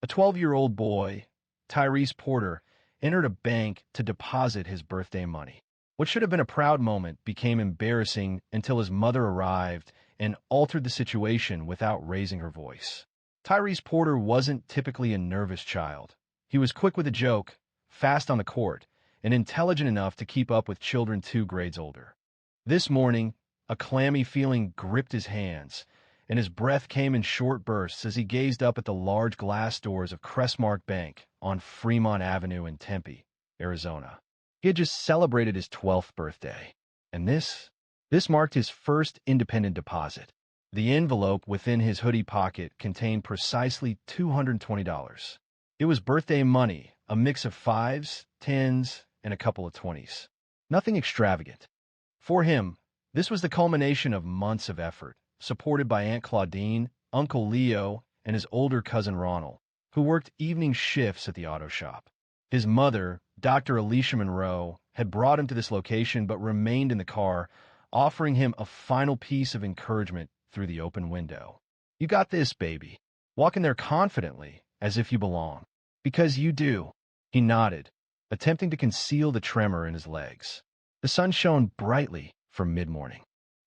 A 12-year-old boy, Tyrese Porter, entered a bank to deposit his birthday money. What should have been a proud moment became embarrassing until his mother arrived and altered the situation without raising her voice. Tyrese Porter wasn't typically a nervous child. He was quick with a joke, fast on the court, and intelligent enough to keep up with children 2 grades older. This morning, a clammy feeling gripped his hands, and his breath came in short bursts as he gazed up at the large glass doors of Crestmark Bank on Fremont Avenue in Tempe, Arizona. He had just celebrated his 12th birthday, and this marked his first independent deposit. The envelope within his hoodie pocket contained precisely $220. It was birthday money, a mix of fives, tens, and a couple of 20s. Nothing extravagant. For him, this was the culmination of months of effort, supported by Aunt Claudine, Uncle Leo, and his older cousin Ronald, who worked evening shifts at the auto shop. His mother, Dr. Alicia Monroe, had brought him to this location but remained in the car, offering him a final piece of encouragement through the open window. "You got this, baby. Walk in there confidently, as if you belong. Because you do." He nodded, attempting to conceal the tremor in his legs. The sun shone brightly from mid-morning.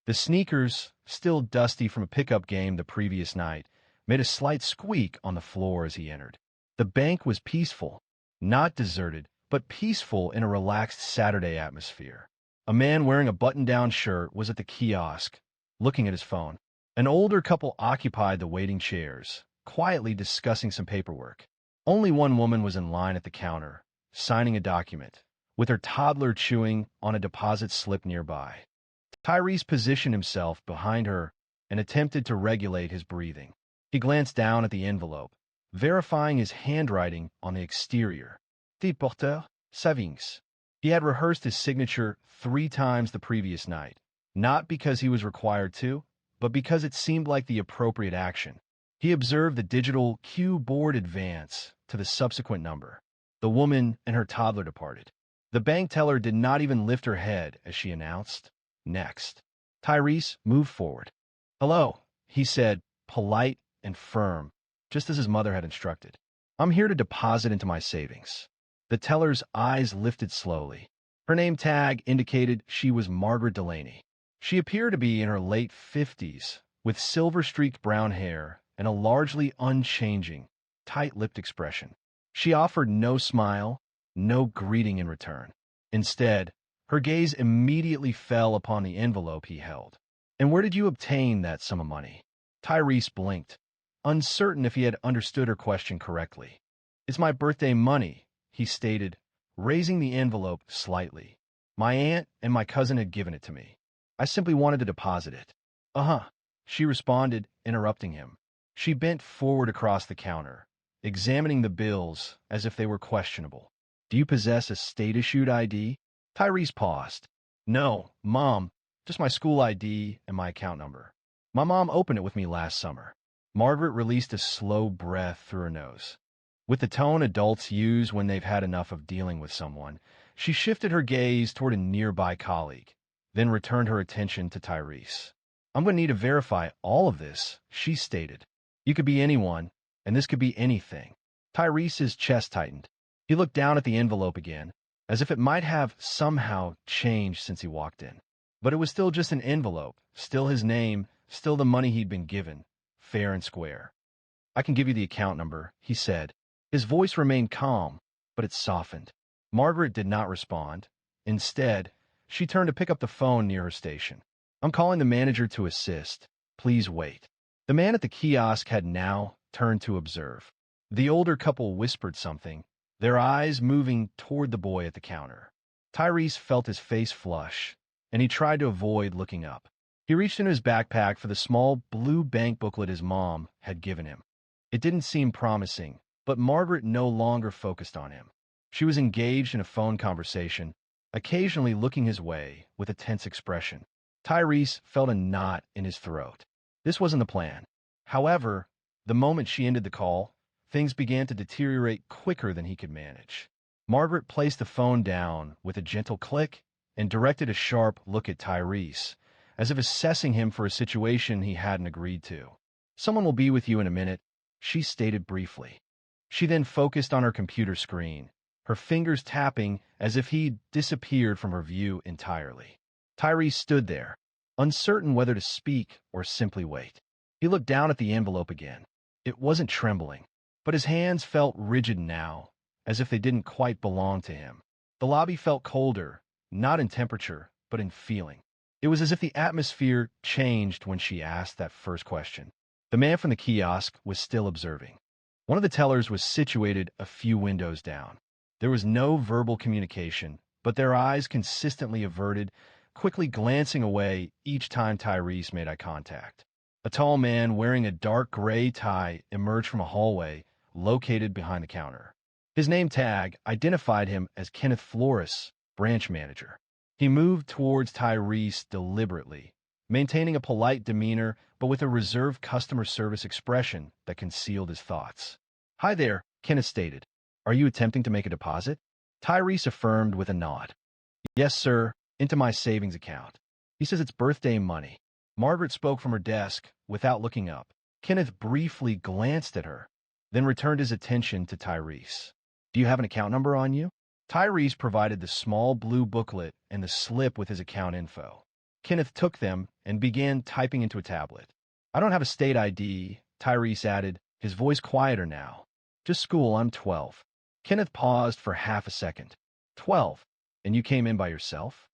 The sneakers, still dusty from a pickup game the previous night, made a slight squeak on the floor as he entered. The bank was peaceful, not deserted, but peaceful in a relaxed Saturday atmosphere. A man wearing a button-down shirt was at the kiosk, looking at his phone. An older couple occupied the waiting chairs, quietly discussing some paperwork. Only one woman was in line at the counter, signing a document, with her toddler chewing on a deposit slip nearby. Tyrese positioned himself behind her and attempted to regulate his breathing. He glanced down at the envelope, verifying his handwriting on the exterior. "T. Porter, Savings." He had rehearsed his signature 3 times the previous night, not because he was required to, but because it seemed like the appropriate action. He observed the digital cue board advance to the subsequent number. The woman and her toddler departed. The bank teller did not even lift her head as she announced, "Next." Tyrese moved forward. "Hello," he said, polite and firm, just as his mother had instructed. "I'm here to deposit into my savings." The teller's eyes lifted slowly. Her name tag indicated she was Margaret Delaney. She appeared to be in her late 50s, with silver-streaked brown hair and a largely unchanging, tight-lipped expression. She offered no smile, no greeting in return. Instead, her gaze immediately fell upon the envelope he held. "And where did you obtain that sum of money?" Tyrese blinked, uncertain if he had understood her question correctly. "It's my birthday money," he stated, raising the envelope slightly. "My aunt and my cousin had given it to me. I simply wanted to deposit it." "Uh-huh," she responded, interrupting him. She bent forward across the counter, examining the bills as if they were questionable. "Do you possess a state-issued ID?" Tyrese paused. "No, Mom, just my school ID and my account number. My mom opened it with me last summer." Margaret released a slow breath through her nose. With the tone adults use when they've had enough of dealing with someone, she shifted her gaze toward a nearby colleague, then returned her attention to Tyrese. "I'm going to need to verify all of this," she stated. "You could be anyone, and this could be anything." Tyrese's chest tightened. He looked down at the envelope again, as if it might have somehow changed since he walked in. But it was still just an envelope, still his name, still the money he'd been given, fair and square. "I can give you the account number," he said. His voice remained calm, but it softened. Margaret did not respond. Instead, she turned to pick up the phone near her station. "I'm calling the manager to assist. Please wait." The man at the kiosk had now turned to observe. The older couple whispered something, their eyes moving toward the boy at the counter. Tyrese felt his face flush, and he tried to avoid looking up. He reached into his backpack for the small blue bank booklet his mom had given him. It didn't seem promising, but Margaret no longer focused on him. She was engaged in a phone conversation, occasionally looking his way with a tense expression. Tyrese felt a knot in his throat. This wasn't the plan. However, the moment she ended the call, things began to deteriorate quicker than he could manage. Margaret placed the phone down with a gentle click and directed a sharp look at Tyrese, as if assessing him for a situation he hadn't agreed to. "Someone will be with you in a minute," she stated briefly. She then focused on her computer screen, her fingers tapping as if he'd disappeared from her view entirely. Tyrese stood there, uncertain whether to speak or simply wait. He looked down at the envelope again. It wasn't trembling, but his hands felt rigid now, as if they didn't quite belong to him. The lobby felt colder, not in temperature, but in feeling. It was as if the atmosphere changed when she asked that first question. The man from the kiosk was still observing. One of the tellers was situated a few windows down. There was no verbal communication, but their eyes consistently averted, quickly glancing away each time Tyrese made eye contact. A tall man wearing a dark gray tie emerged from a hallway located behind the counter. His name tag identified him as Kenneth Flores, branch manager. He moved towards Tyrese deliberately, maintaining a polite demeanor but with a reserved customer service expression that concealed his thoughts. "Hi there," Kenneth stated. "Are you attempting to make a deposit?" Tyrese affirmed with a nod. "Yes, sir, into my savings account." He says it's birthday money. Margaret spoke from her desk without looking up. Kenneth briefly glanced at her, then returned his attention to Tyrese. "Do you have an account number on you?" Tyrese provided the small blue booklet and the slip with his account info. Kenneth took them and began typing into a tablet. "I don't have a state ID," Tyrese added, his voice quieter now. "Just school, I'm 12. Kenneth paused for half a second. 12? And you came in by yourself?"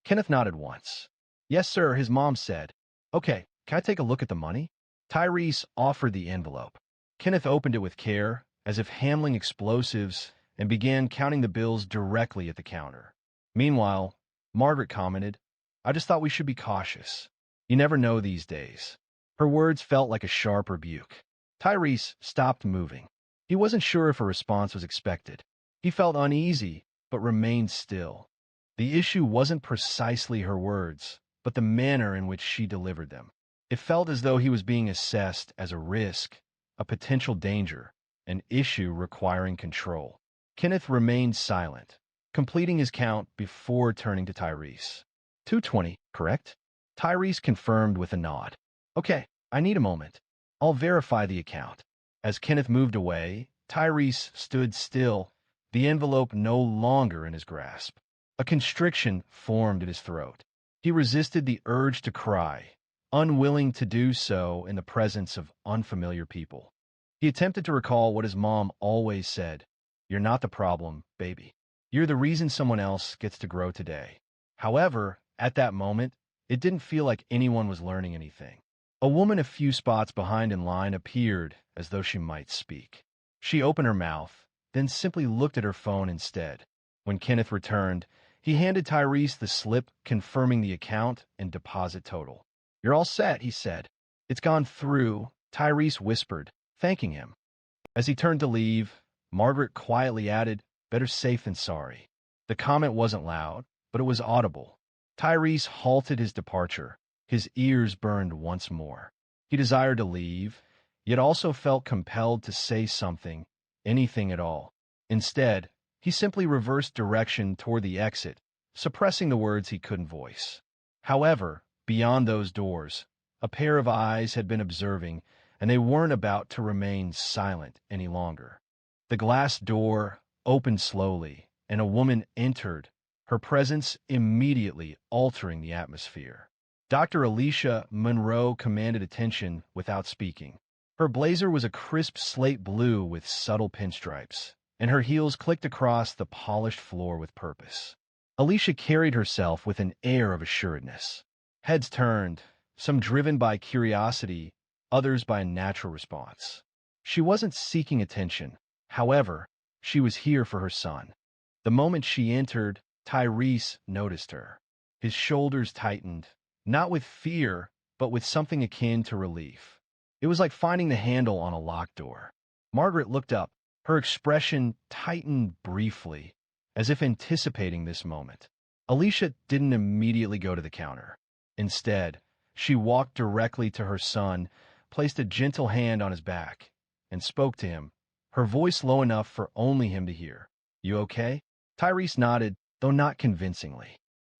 Kenneth nodded once. "Yes, sir," his mom said. "Okay, can I take a look at the money?" Tyrese offered the envelope. Kenneth opened it with care, as if handling explosives, and began counting the bills directly at the counter. Meanwhile, Margaret commented, "I just thought we should be cautious. You never know these days." Her words felt like a sharp rebuke. Tyrese stopped moving. He wasn't sure if a response was expected. He felt uneasy, but remained still. The issue wasn't precisely her words, but the manner in which she delivered them. It felt as though he was being assessed as a risk, a potential danger, an issue requiring control. Kenneth remained silent, completing his count before turning to Tyrese. 220, correct?" Tyrese confirmed with a nod. "Okay, I need a moment. I'll verify the account." As Kenneth moved away, Tyrese stood still, the envelope no longer in his grasp. A constriction formed in his throat. He resisted the urge to cry, unwilling to do so in the presence of unfamiliar people. He attempted to recall what his mom always said: "You're not the problem, baby. You're the reason someone else gets to grow today." However, at that moment, it didn't feel like anyone was learning anything. A woman a few spots behind in line appeared as though she might speak. She opened her mouth, then simply looked at her phone instead. When Kenneth returned, he handed Tyrese the slip confirming the account and deposit total. "You're all set," he said. "It's gone through," Tyrese whispered, thanking him. As he turned to leave, Margaret quietly added, "Better safe than sorry." The comment wasn't loud, but it was audible. Tyrese halted his departure. His ears burned once more. He desired to leave, yet also felt compelled to say something, anything at all. Instead, he simply reversed direction toward the exit, suppressing the words he couldn't voice. However, beyond those doors, a pair of eyes had been observing, and they weren't about to remain silent any longer. The glass door opened slowly, and a woman entered, her presence immediately altering the atmosphere. Dr. Alicia Monroe commanded attention without speaking. Her blazer was a crisp slate blue with subtle pinstripes, and her heels clicked across the polished floor with purpose. Alicia carried herself with an air of assuredness. Heads turned, some driven by curiosity, others by a natural response. She wasn't seeking attention. However, she was here for her son. The moment she entered, Tyrese noticed her. His shoulders tightened, not with fear, but with something akin to relief. It was like finding the handle on a locked door. Margaret looked up. Her expression tightened briefly, as if anticipating this moment. Alicia didn't immediately go to the counter. Instead, she walked directly to her son, placed a gentle hand on his back, and spoke to him, her voice low enough for only him to hear. "You okay?" Tyrese nodded, though not convincingly.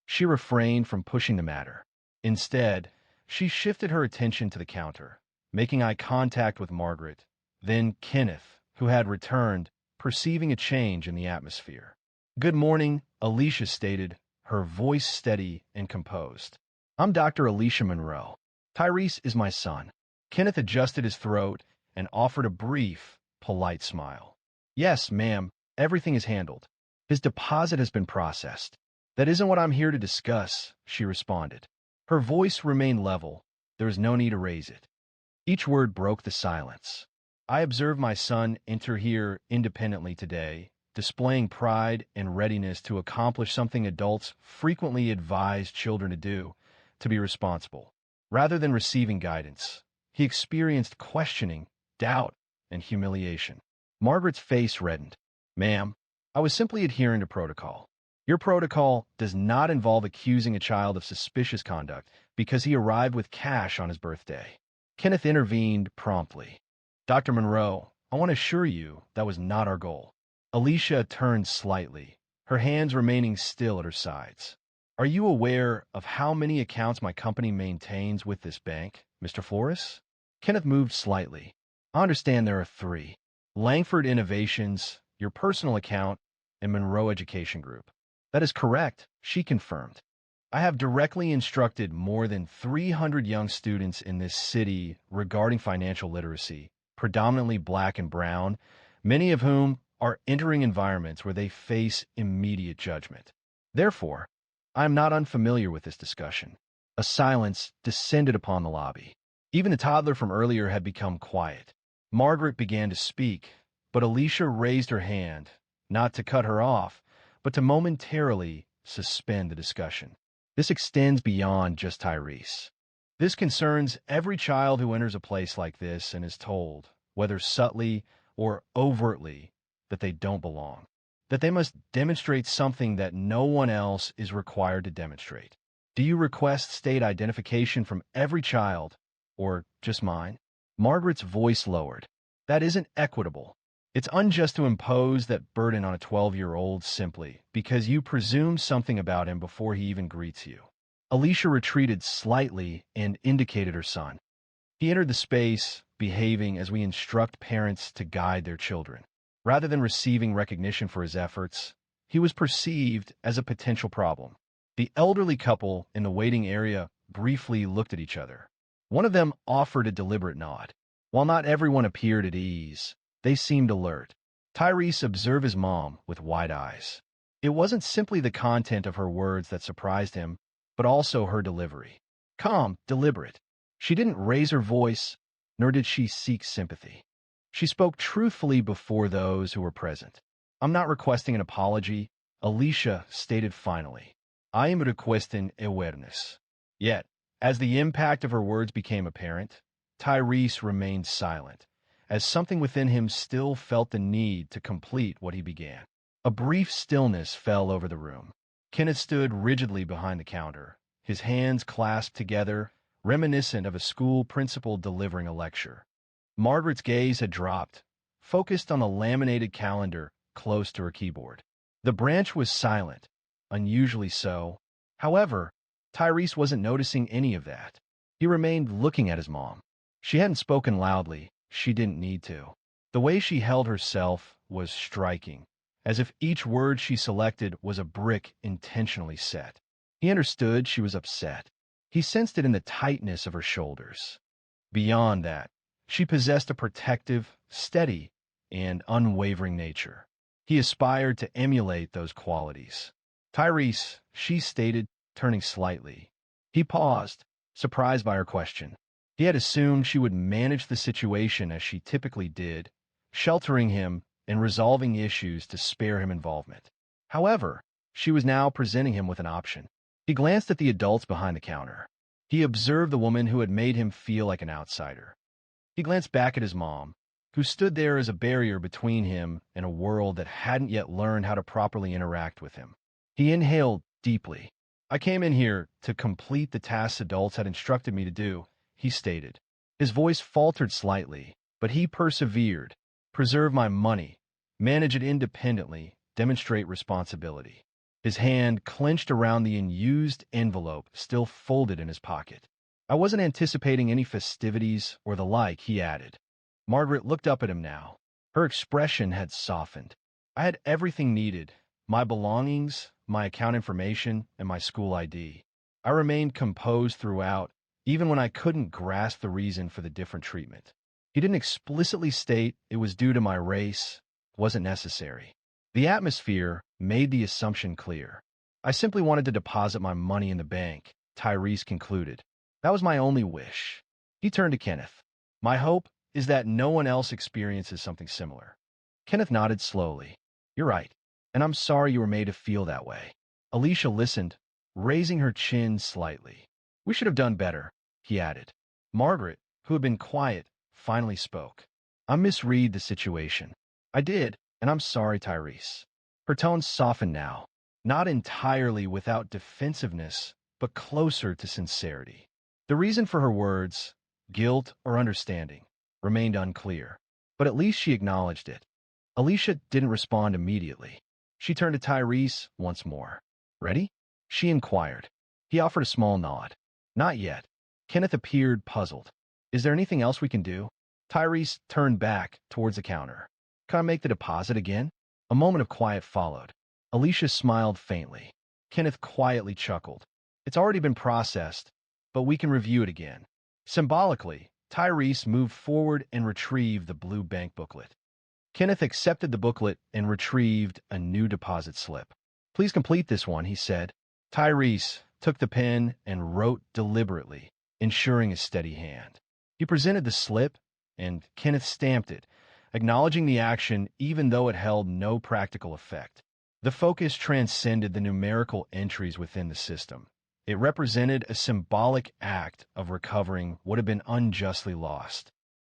She refrained from pushing the matter. Instead, she shifted her attention to the counter, making eye contact with Margaret, then Kenneth, who had returned, perceiving a change in the atmosphere. "Good morning," Alicia stated, her voice steady and composed. "I'm Dr. Alicia Monroe. Tyrese is my son." Kenneth adjusted his throat and offered a brief, polite smile. "Yes, ma'am, everything is handled. His deposit has been processed." "That isn't what I'm here to discuss," she responded. Her voice remained level. There was no need to raise it. Each word broke the silence. "I observed my son enter here independently today, displaying pride and readiness to accomplish something adults frequently advise children to do, to be responsible. Rather than receiving guidance, he experienced questioning, doubt, and humiliation." Margaret's face reddened. "Ma'am, I was simply adhering to protocol. Your protocol does not involve accusing a child of suspicious conduct because he arrived with cash on his birthday." Kenneth intervened promptly. "Dr. Monroe, I want to assure you that was not our goal." Alicia turned slightly, her hands remaining still at her sides. "Are you aware of how many accounts my company maintains with this bank, Mr. Flores?" Kenneth moved slightly. "I understand there are three. Langford Innovations, your personal account, and Monroe Education Group." "That is correct," she confirmed. "I have directly instructed more than 300 young students in this city regarding financial literacy, predominantly black and brown, many of whom are entering environments where they face immediate judgment. Therefore, I am not unfamiliar with this discussion." A silence descended upon the lobby. Even the toddler from earlier had become quiet. Margaret began to speak, but Alicia raised her hand, not to cut her off, but to momentarily suspend the discussion. "This extends beyond just Tyrese. This concerns every child who enters a place like this and is told, whether subtly or overtly, that they don't belong, that they must demonstrate something that no one else is required to demonstrate. Do you request state identification from every child, or just mine?" Margaret's voice lowered. "That isn't equitable. It's unjust to impose that burden on a 12-year-old simply because you presume something about him before he even greets you." Alicia retreated slightly and indicated her son. He entered the space, behaving as we instruct parents to guide their children. Rather than receiving recognition for his efforts, he was perceived as a potential problem. The elderly couple in the waiting area briefly looked at each other. One of them offered a deliberate nod. While not everyone appeared at ease, they seemed alert. Tyrese observed his mom with wide eyes. It wasn't simply the content of her words that surprised him, but also her delivery. Calm, deliberate. She didn't raise her voice, nor did she seek sympathy. She spoke truthfully before those who were present. "I'm not requesting an apology," Alicia stated finally. "I am requesting awareness." Yet, as the impact of her words became apparent, Tyrese remained silent, as something within him still felt the need to complete what he began. A brief stillness fell over the room. Kenneth stood rigidly behind the counter, his hands clasped together, reminiscent of a school principal delivering a lecture. Margaret's gaze had dropped, focused on the laminated calendar close to her keyboard. The branch was silent, unusually so. However, Tyrese wasn't noticing any of that. He remained looking at his mom. She hadn't spoken loudly. She didn't need to. The way she held herself was striking, as if each word she selected was a brick intentionally set. He understood she was upset. He sensed it in the tightness of her shoulders. Beyond that, she possessed a protective, steady, and unwavering nature. He aspired to emulate those qualities. "Tyrese," she stated, turning slightly. He paused, surprised by her question. He had assumed she would manage the situation as she typically did, sheltering him and resolving issues to spare him involvement. However, she was now presenting him with an option. He glanced at the adults behind the counter. He observed the woman who had made him feel like an outsider. He glanced back at his mom, who stood there as a barrier between him and a world that hadn't yet learned how to properly interact with him. He inhaled deeply. "I came in here to complete the tasks adults had instructed me to do," he stated. His voice faltered slightly, but he persevered. "Preserve my money, manage it independently, demonstrate responsibility." His hand clenched around the unused envelope still folded in his pocket. "I wasn't anticipating any festivities or the like," he added. Margaret looked up at him now, Her expression had softened. I had everything needed: my belongings, my account information, and my school ID. I remained composed throughout, even when I couldn't grasp the reason for the different treatment. He didn't explicitly state it was due to my race, wasn't necessary. The atmosphere made the assumption clear. I simply wanted to deposit my money in the bank, Tyrese concluded. That was my only wish. He turned to Kenneth. My hope is that no one else experiences something similar. Kenneth nodded slowly. You're right, and I'm sorry you were made to feel that way. Alicia listened, raising her chin slightly. We should have done better, he added. Margaret, who had been quiet, finally spoke. I misread the situation. I did, and I'm sorry, Tyrese. Her tone softened now, not entirely without defensiveness, but closer to sincerity. The reason for her words, guilt or understanding, remained unclear, but at least she acknowledged it. Alicia didn't respond immediately. She turned to Tyrese once more. Ready? She inquired. He offered a small nod. Not yet. Kenneth appeared puzzled. Is there anything else we can do? Tyrese turned back towards the counter. Can I make the deposit again? A moment of quiet followed. Alicia smiled faintly. Kenneth quietly chuckled. It's already been processed, but we can review it again. Symbolically, Tyrese moved forward and retrieved the blue bank booklet. Kenneth accepted the booklet and retrieved a new deposit slip. Please complete this one, he said. Tyrese took the pen and wrote deliberately, ensuring a steady hand. He presented the slip, and Kenneth stamped it, acknowledging the action even though it held no practical effect. The focus transcended the numerical entries within the system. It represented a symbolic act of recovering what had been unjustly lost.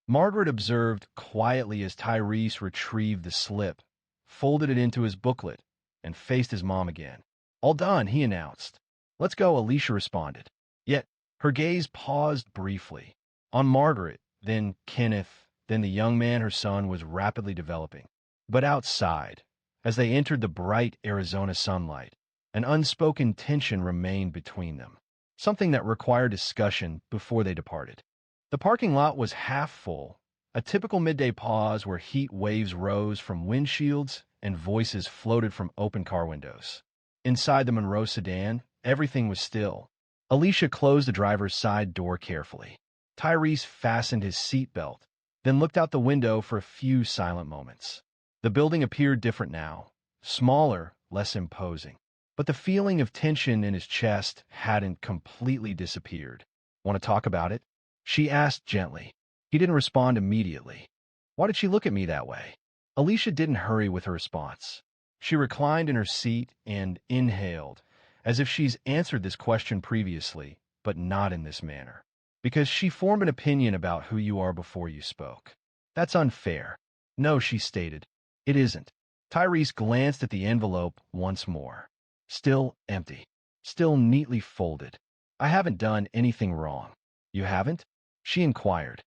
Margaret observed quietly as Tyrese retrieved the slip, folded it into his booklet, and faced his mom again. All done, he announced. Let's go, Alicia responded. Yet, her gaze paused briefly. On Margaret, then Kenneth, then the young man her son was rapidly developing. But outside, as they entered the bright Arizona sunlight, an unspoken tension remained between them, something that required discussion before they departed. The parking lot was half full, a typical midday pause where heat waves rose from windshields and voices floated from open car windows. Inside the Monroe sedan, everything was still. Alicia closed the driver's side door carefully. Tyrese fastened his seatbelt, then looked out the window for a few silent moments. The building appeared different now, smaller, less imposing. But the feeling of tension in his chest hadn't completely disappeared. Want to talk about it? She asked gently. He didn't respond immediately. Why did she look at me that way? Alicia didn't hurry with her response. She reclined in her seat and inhaled, as if she's answered this question previously, but not in this manner. Because she formed an opinion about who you are before you spoke. That's unfair. No, she stated. It isn't. Tyrese glanced at the envelope once more. Still empty. Still neatly folded. I haven't done anything wrong. You haven't? She inquired.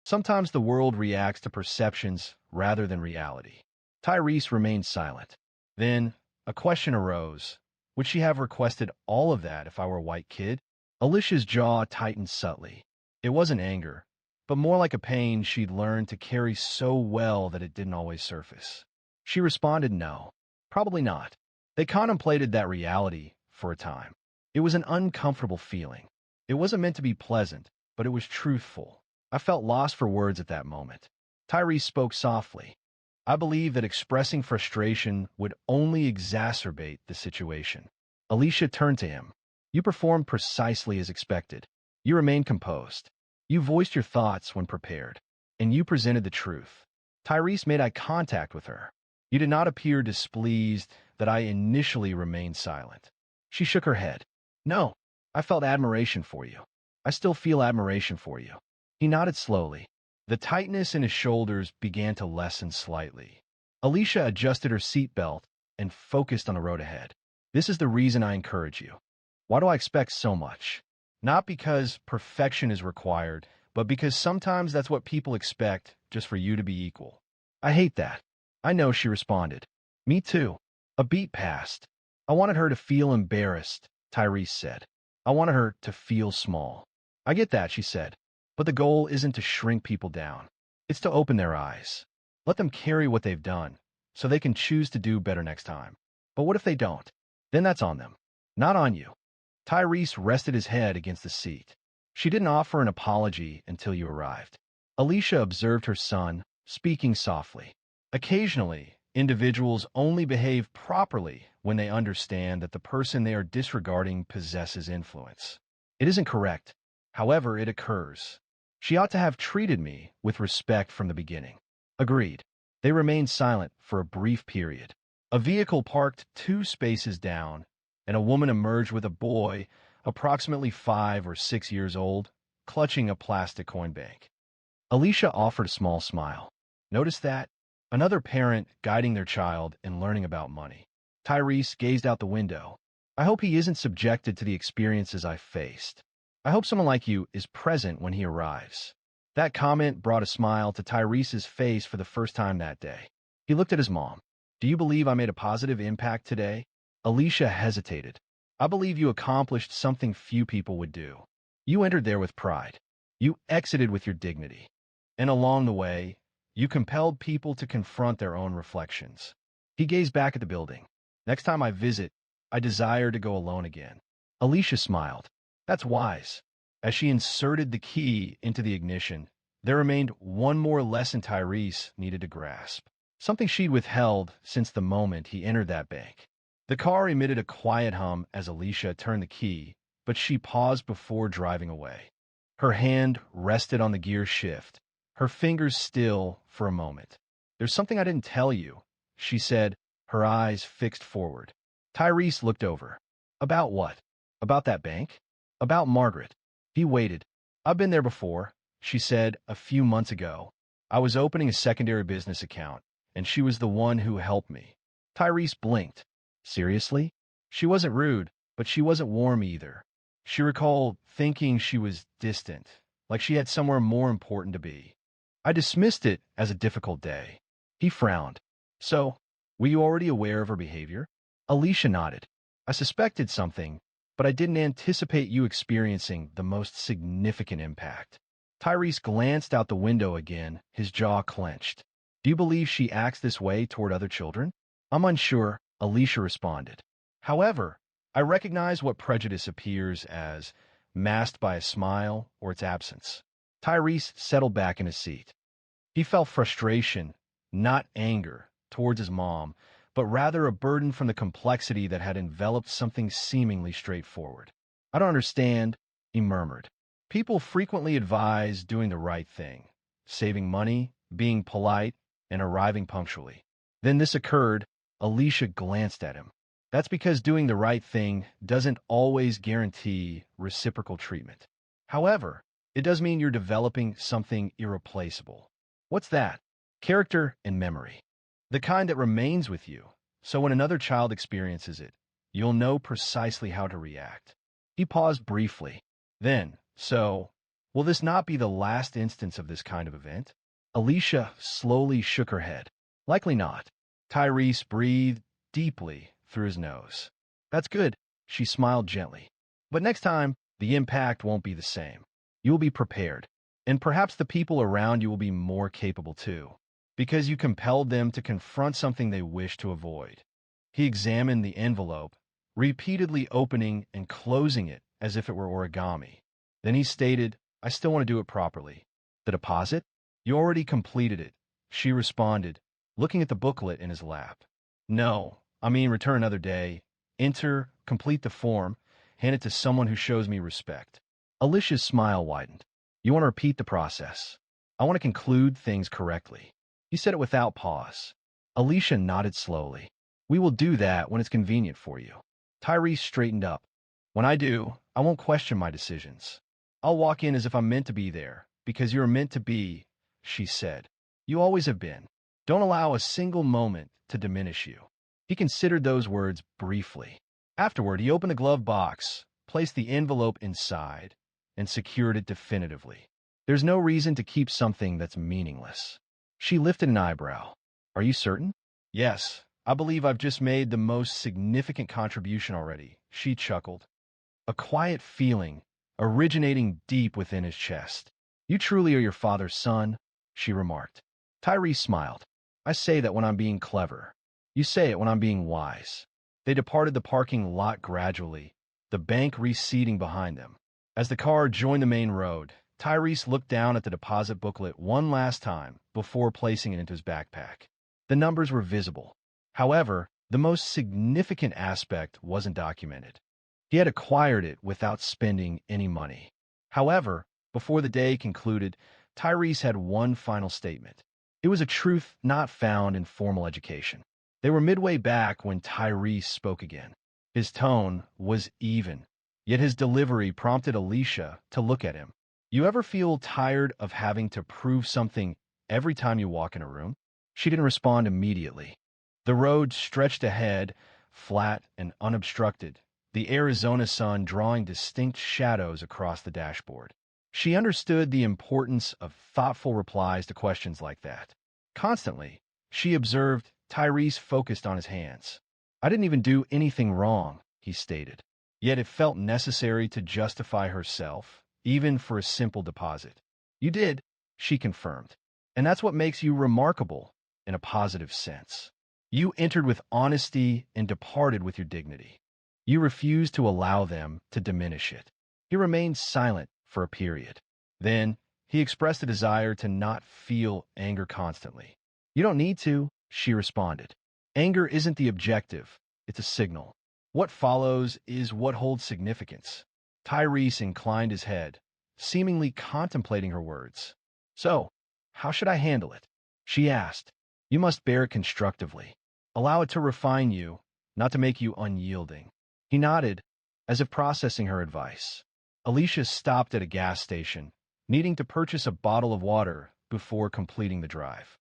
Sometimes the world reacts to perceptions rather than reality. Tyrese remained silent. Then, a question arose. Would she have requested all of that if I were a white kid? Alicia's jaw tightened subtly. It wasn't anger, but more like a pain she'd learned to carry so well that it didn't always surface. She responded no. Probably not. They contemplated that reality for a time. It was an uncomfortable feeling. It wasn't meant to be pleasant, but it was truthful. I felt lost for words at that moment. Tyrese spoke softly. I believe that expressing frustration would only exacerbate the situation. Alicia turned to him. You performed precisely as expected. You remained composed. You voiced your thoughts when prepared, and you presented the truth. Tyrese made eye contact with her. You did not appear displeased that I initially remained silent. She shook her head. No, I felt admiration for you. I still feel admiration for you. He nodded slowly. The tightness in his shoulders began to lessen slightly. Alicia adjusted her seatbelt and focused on the road ahead. This is the reason I encourage you. Why do I expect so much? Not because perfection is required, but because sometimes that's what people expect just for you to be equal. I hate that. I know, she responded. Me too. A beat passed. I wanted her to feel embarrassed, Tyrese said. I wanted her to feel small. I get that, she said. But the goal isn't to shrink people down. It's to open their eyes. Let them carry what they've done, so they can choose to do better next time. But what if they don't? Then that's on them, not on you. Tyrese rested his head against the seat. She didn't offer an apology until you arrived. Alicia observed her son, speaking softly. Occasionally, individuals only behave properly when they understand that the person they are disregarding possesses influence. It isn't correct. However, it occurs. She ought to have treated me with respect from the beginning. Agreed. They remained silent for a brief period. A vehicle parked 2 spaces down, and a woman emerged with a boy, approximately 5 or 6 years old, clutching a plastic coin bank. Alicia offered a small smile. Notice that? Another parent guiding their child in learning about money. Tyrese gazed out the window. I hope he isn't subjected to the experiences I faced. I hope someone like you is present when he arrives. That comment brought a smile to Tyrese's face for the first time that day. He looked at his mom. Do you believe I made a positive impact today? Alicia hesitated. I believe you accomplished something few people would do. You entered there with pride. You exited with your dignity. And along the way, you compelled people to confront their own reflections. He gazed back at the building. Next time I visit, I desire to go alone again. Alicia smiled. That's wise. As she inserted the key into the ignition, there remained one more lesson Tyrese needed to grasp. Something she'd withheld since the moment he entered that bank. The car emitted a quiet hum as Alicia turned the key, but she paused before driving away. Her hand rested on the gear shift, her fingers still for a moment. There's something I didn't tell you, she said, her eyes fixed forward. Tyrese looked over. About what? About that bank? About Margaret. He waited. I've been there before, she said a few months ago. I was opening a secondary business account, and she was the one who helped me. Tyrese blinked. Seriously? She wasn't rude, but she wasn't warm either. She recalled thinking she was distant, like she had somewhere more important to be. I dismissed it as a difficult day. He frowned. So, were you already aware of her behavior? Alicia nodded. I suspected something, but I didn't anticipate you experiencing the most significant impact. Tyrese glanced out the window again, his jaw clenched. Do you believe she acts this way toward other children? I'm unsure, Alicia responded. However, I recognize what prejudice appears as, masked by a smile or its absence. Tyrese settled back in his seat. He felt frustration, not anger, towards his mom, but rather a burden from the complexity that had enveloped something seemingly straightforward. I don't understand, he murmured. People frequently advise doing the right thing, saving money, being polite, and arriving punctually. Then this occurred. Alicia glanced at him. That's because doing the right thing doesn't always guarantee reciprocal treatment. However, it does mean you're developing something irreplaceable. What's that? Character and memory. The kind that remains with you, so when another child experiences it, you'll know precisely how to react. He paused briefly. Then, will this not be the last instance of this kind of event? Alicia slowly shook her head. Likely not. Tyrese breathed deeply through his nose. That's good, she smiled gently. But next time, the impact won't be the same. You'll be prepared, and perhaps the people around you will be more capable too, because you compelled them to confront something they wish to avoid. He examined the envelope, repeatedly opening and closing it as if it were origami. Then he stated, I still want to do it properly. The deposit? You already completed it, she responded, looking at the booklet in his lap. No, I mean return another day. Enter, complete the form, hand it to someone who shows me respect. Alicia's smile widened. You want to repeat the process. I want to conclude things correctly. He said it without pause. Alicia nodded slowly. We will do that when it's convenient for you. Tyrese straightened up. When I do, I won't question my decisions. I'll walk in as if I'm meant to be there, because you're meant to be, she said. You always have been. Don't allow a single moment to diminish you. He considered those words briefly. Afterward, he opened the glove box, placed the envelope inside, and secured it definitively. There's no reason to keep something that's meaningless. She lifted an eyebrow. Are you certain? Yes, I believe I've just made the most significant contribution already, she chuckled. A quiet feeling originating deep within his chest. You truly are your father's son, she remarked. Tyrese smiled. I say that when I'm being clever. You say it when I'm being wise. They departed the parking lot gradually, the bank receding behind them. As the car joined the main road, Tyrese looked down at the deposit booklet one last time before placing it into his backpack. The numbers were visible. However, the most significant aspect wasn't documented. He had acquired it without spending any money. However, before the day concluded, Tyrese had one final statement. It was a truth not found in formal education. They were midway back when Tyrese spoke again. His tone was even, yet his delivery prompted Alicia to look at him. You ever feel tired of having to prove something every time you walk in a room? She didn't respond immediately. The road stretched ahead, flat and unobstructed, the Arizona sun drawing distinct shadows across the dashboard. She understood the importance of thoughtful replies to questions like that. Constantly, she observed Tyrese focused on his hands. I didn't even do anything wrong, he stated. Yet it felt necessary to justify herself, even for a simple deposit. You did, she confirmed. And that's what makes you remarkable in a positive sense. You entered with honesty and departed with your dignity. You refused to allow them to diminish it. He remained silent for a period. Then, he expressed a desire to not feel anger constantly. You don't need to, she responded. Anger isn't the objective, it's a signal. What follows is what holds significance. Tyrese inclined his head, seemingly contemplating her words. So, how should I handle it? She asked. You must bear it constructively. Allow it to refine you, not to make you unyielding. He nodded, as if processing her advice. Alicia stopped at a gas station, needing to purchase a bottle of water before completing the drive.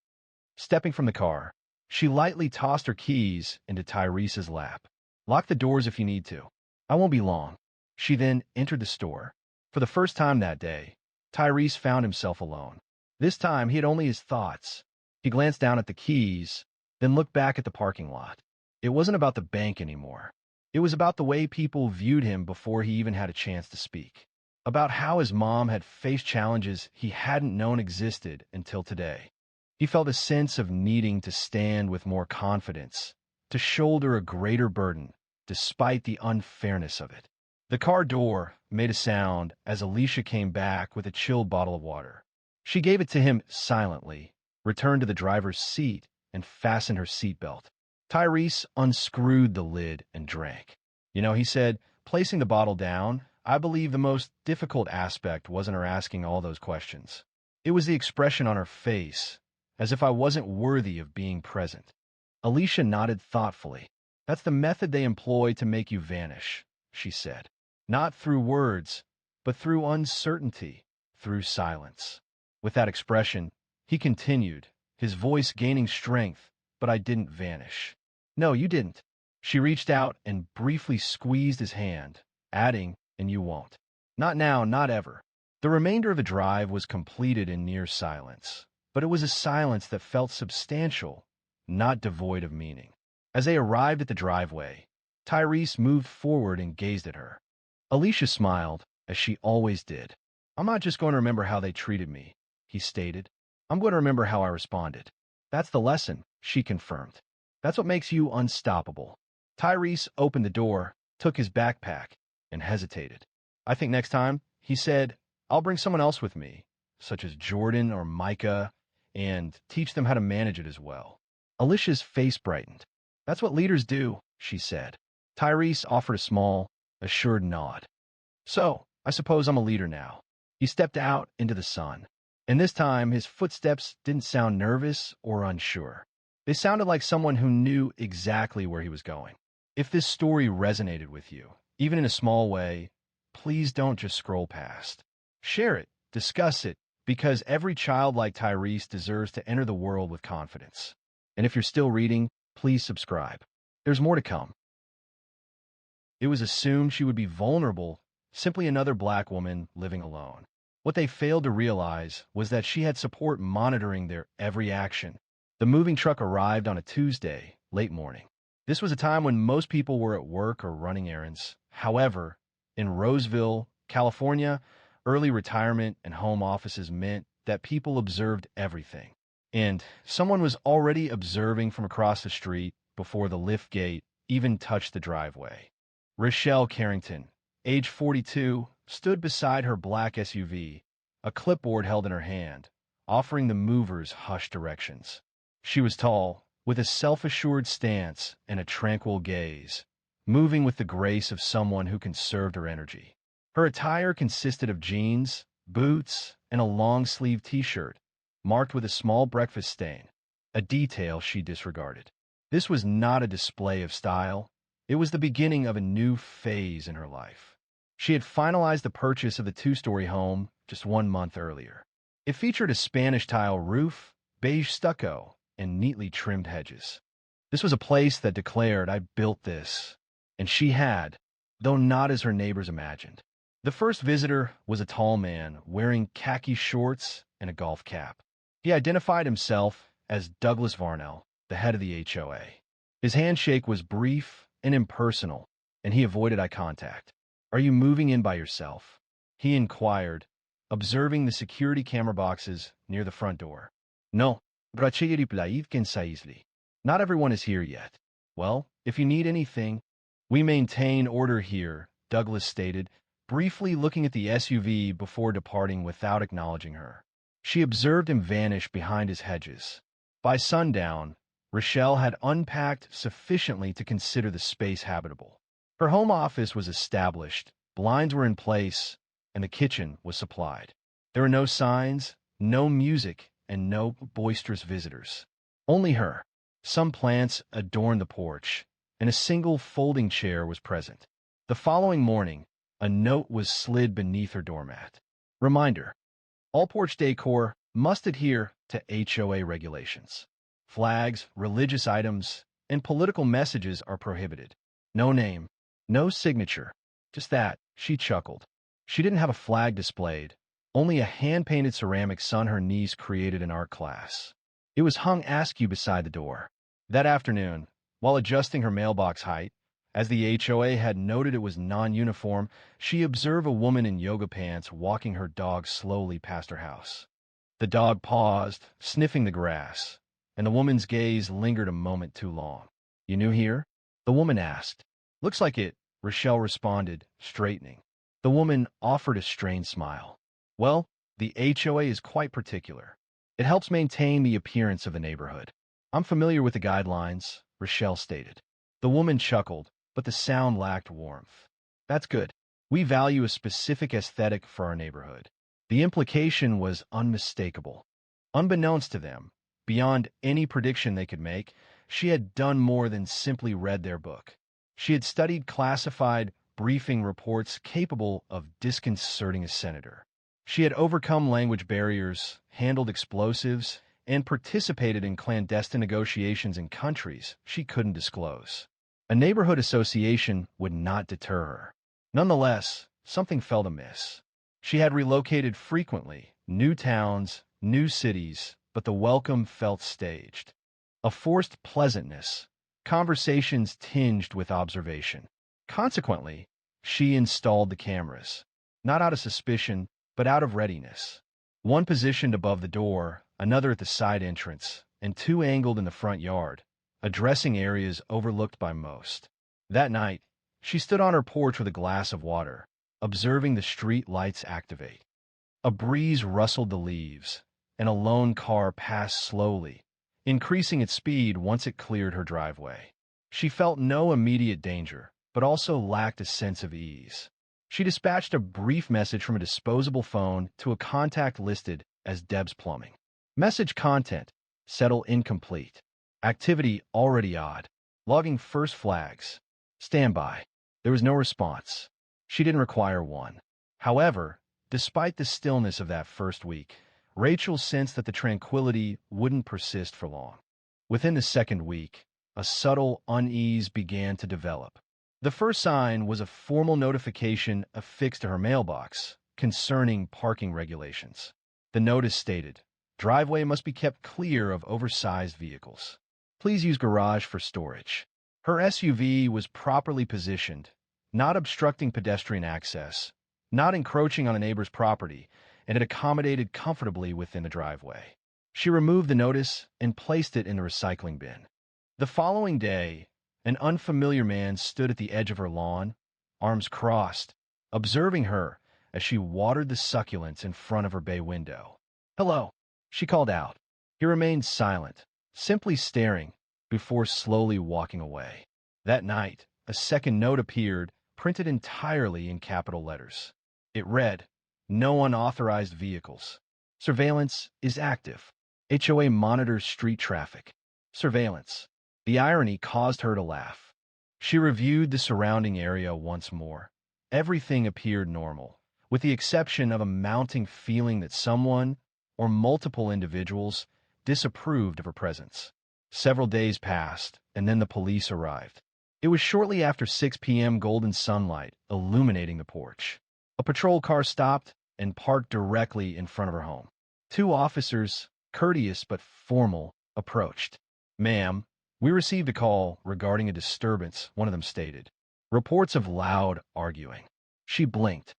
Stepping from the car, she lightly tossed her keys into Tyrese's lap. Lock the doors if you need to. I won't be long. She then entered the store. For the first time that day, Tyrese found himself alone. This time, he had only his thoughts. He glanced down at the keys, then looked back at the parking lot. It wasn't about the bank anymore. It was about the way people viewed him before he even had a chance to speak. About how his mom had faced challenges he hadn't known existed until today. He felt a sense of needing to stand with more confidence, to shoulder a greater burden, despite the unfairness of it. The car door made a sound as Alicia came back with a chilled bottle of water. She gave it to him silently, returned to the driver's seat, and fastened her seatbelt. Tyrese unscrewed the lid and drank. He said, placing the bottle down, I believe the most difficult aspect wasn't her asking all those questions. It was the expression on her face, as if I wasn't worthy of being present. Alicia nodded thoughtfully. That's the method they employ to make you vanish, she said. Not through words, but through uncertainty, through silence. With that expression, he continued, his voice gaining strength, but I didn't vanish. No, you didn't. She reached out and briefly squeezed his hand, adding, and you won't. Not now, not ever. The remainder of the drive was completed in near silence, but it was a silence that felt substantial, not devoid of meaning. As they arrived at the driveway, Tyrese moved forward and gazed at her. Alicia smiled, as she always did. I'm not just going to remember how they treated me, he stated. I'm going to remember how I responded. That's the lesson, she confirmed. That's what makes you unstoppable. Tyrese opened the door, took his backpack, and hesitated. I think next time, he said, I'll bring someone else with me, such as Jordan or Micah, and teach them how to manage it as well. Alicia's face brightened. That's what leaders do, she said. Tyrese offered a small, assured nod. So, I suppose I'm a leader now. He stepped out into the sun, and this time his footsteps didn't sound nervous or unsure. They sounded like someone who knew exactly where he was going. If this story resonated with you, even in a small way, please don't just scroll past. Share it, discuss it, because every child like Tyrese deserves to enter the world with confidence. And if you're still reading, please subscribe. There's more to come. It was assumed she would be vulnerable, simply another black woman living alone. What they failed to realize was that she had support monitoring their every action. The moving truck arrived on a Tuesday, late morning. This was a time when most people were at work or running errands. However, in Roseville, California, early retirement and home offices meant that people observed everything. and someone was already observing from across the street before the lift gate even touched the driveway. Rochelle Carrington, age 42, stood beside her black SUV, a clipboard held in her hand, offering the movers hushed directions. She was tall, with a self-assured stance and a tranquil gaze, moving with the grace of someone who conserved her energy. Her attire consisted of jeans, boots, and a long-sleeved t-shirt, marked with a small breakfast stain, a detail she disregarded. This was not a display of style. It was the beginning of a new phase in her life. She had finalized the purchase of the two-story home just 1 month earlier. It featured a Spanish tile roof, beige stucco, and neatly trimmed hedges. This was a place that declared, "I built this," and she had, though not as her neighbors imagined. The first visitor was a tall man wearing khaki shorts and a golf cap. He identified himself as Douglas Varnell, the head of the HOA. His handshake was brief and impersonal, and he avoided eye contact. "Are you moving in by yourself?" he inquired, observing the security camera boxes near the front door. "No, not everyone is here yet." "Well, if you need anything, we maintain order here," Douglas stated, briefly looking at the SUV before departing without acknowledging her. She observed him vanish behind his hedges. By sundown, Rochelle had unpacked sufficiently to consider the space habitable. Her home office was established, blinds were in place, and the kitchen was supplied. There were no signs, no music, and no boisterous visitors. Only her. Some plants adorned the porch, and a single folding chair was present. The following morning, a note was slid beneath her doormat. Reminder: all porch decor must adhere to HOA regulations. Flags, religious items, and political messages are prohibited. No name, no signature, just that. She chuckled. She didn't have a flag displayed, only a hand-painted ceramic sun her niece created in art class. It was hung askew beside the door. That afternoon, while adjusting her mailbox height, as the HOA had noted it was non-uniform, she observed a woman in yoga pants walking her dog slowly past her house. The dog paused, sniffing the grass, and the woman's gaze lingered a moment too long. "You new here?" the woman asked. "Looks like it," Rochelle responded, straightening. The woman offered a strained smile. "Well, the HOA is quite particular. It helps maintain the appearance of the neighborhood. I'm familiar with the guidelines," Rochelle stated. The woman chuckled, but the sound lacked warmth. "That's good. We value a specific aesthetic for our neighborhood." The implication was unmistakable. Unbeknownst to them, beyond any prediction they could make, she had done more than simply read their book. She had studied classified briefing reports capable of disconcerting a senator. She had overcome language barriers, handled explosives, and participated in clandestine negotiations in countries she couldn't disclose. A neighborhood association would not deter her. Nonetheless, something felt amiss. She had relocated frequently, new towns, new cities, but the welcome felt staged. A forced pleasantness, conversations tinged with observation. Consequently, she installed the cameras, not out of suspicion, but out of readiness. One positioned above the door, another at the side entrance, and two angled in the front yard, addressing areas overlooked by most. That night, she stood on her porch with a glass of water, observing the street lights activate. A breeze rustled the leaves, and a lone car passed slowly, increasing its speed once it cleared her driveway. She felt no immediate danger, but also lacked a sense of ease. She dispatched a brief message from a disposable phone to a contact listed as Deb's Plumbing. Message content: settle incomplete. Activity already odd. Logging first flags. Standby. There was no response. She didn't require one. However, despite the stillness of that first week, Rachel sensed that the tranquility wouldn't persist for long. Within the second week, a subtle unease began to develop. The first sign was a formal notification affixed to her mailbox concerning parking regulations. The notice stated, "Driveway must be kept clear of oversized vehicles. Please use garage for storage." Her SUV was properly positioned, not obstructing pedestrian access, not encroaching on a neighbor's property, and it accommodated comfortably within the driveway. She removed the notice and placed it in the recycling bin. The following day, an unfamiliar man stood at the edge of her lawn, arms crossed, observing her as she watered the succulents in front of her bay window. "Hello," she called out. He remained silent, simply staring, before slowly walking away. That night, a second note appeared, printed entirely in capital letters. It read, "No unauthorized vehicles. Surveillance is active. HOA monitors street traffic." Surveillance. The irony caused her to laugh. She reviewed the surrounding area once more. Everything appeared normal, with the exception of a mounting feeling that someone, or multiple individuals, disapproved of her presence. Several days passed, and then the police arrived. It was shortly after 6 p.m. golden sunlight illuminating the porch. A patrol car stopped and parked directly in front of her home. Two officers, courteous but formal, approached. "Ma'am, we received a call regarding a disturbance," one of them stated. "Reports of loud arguing." She blinked.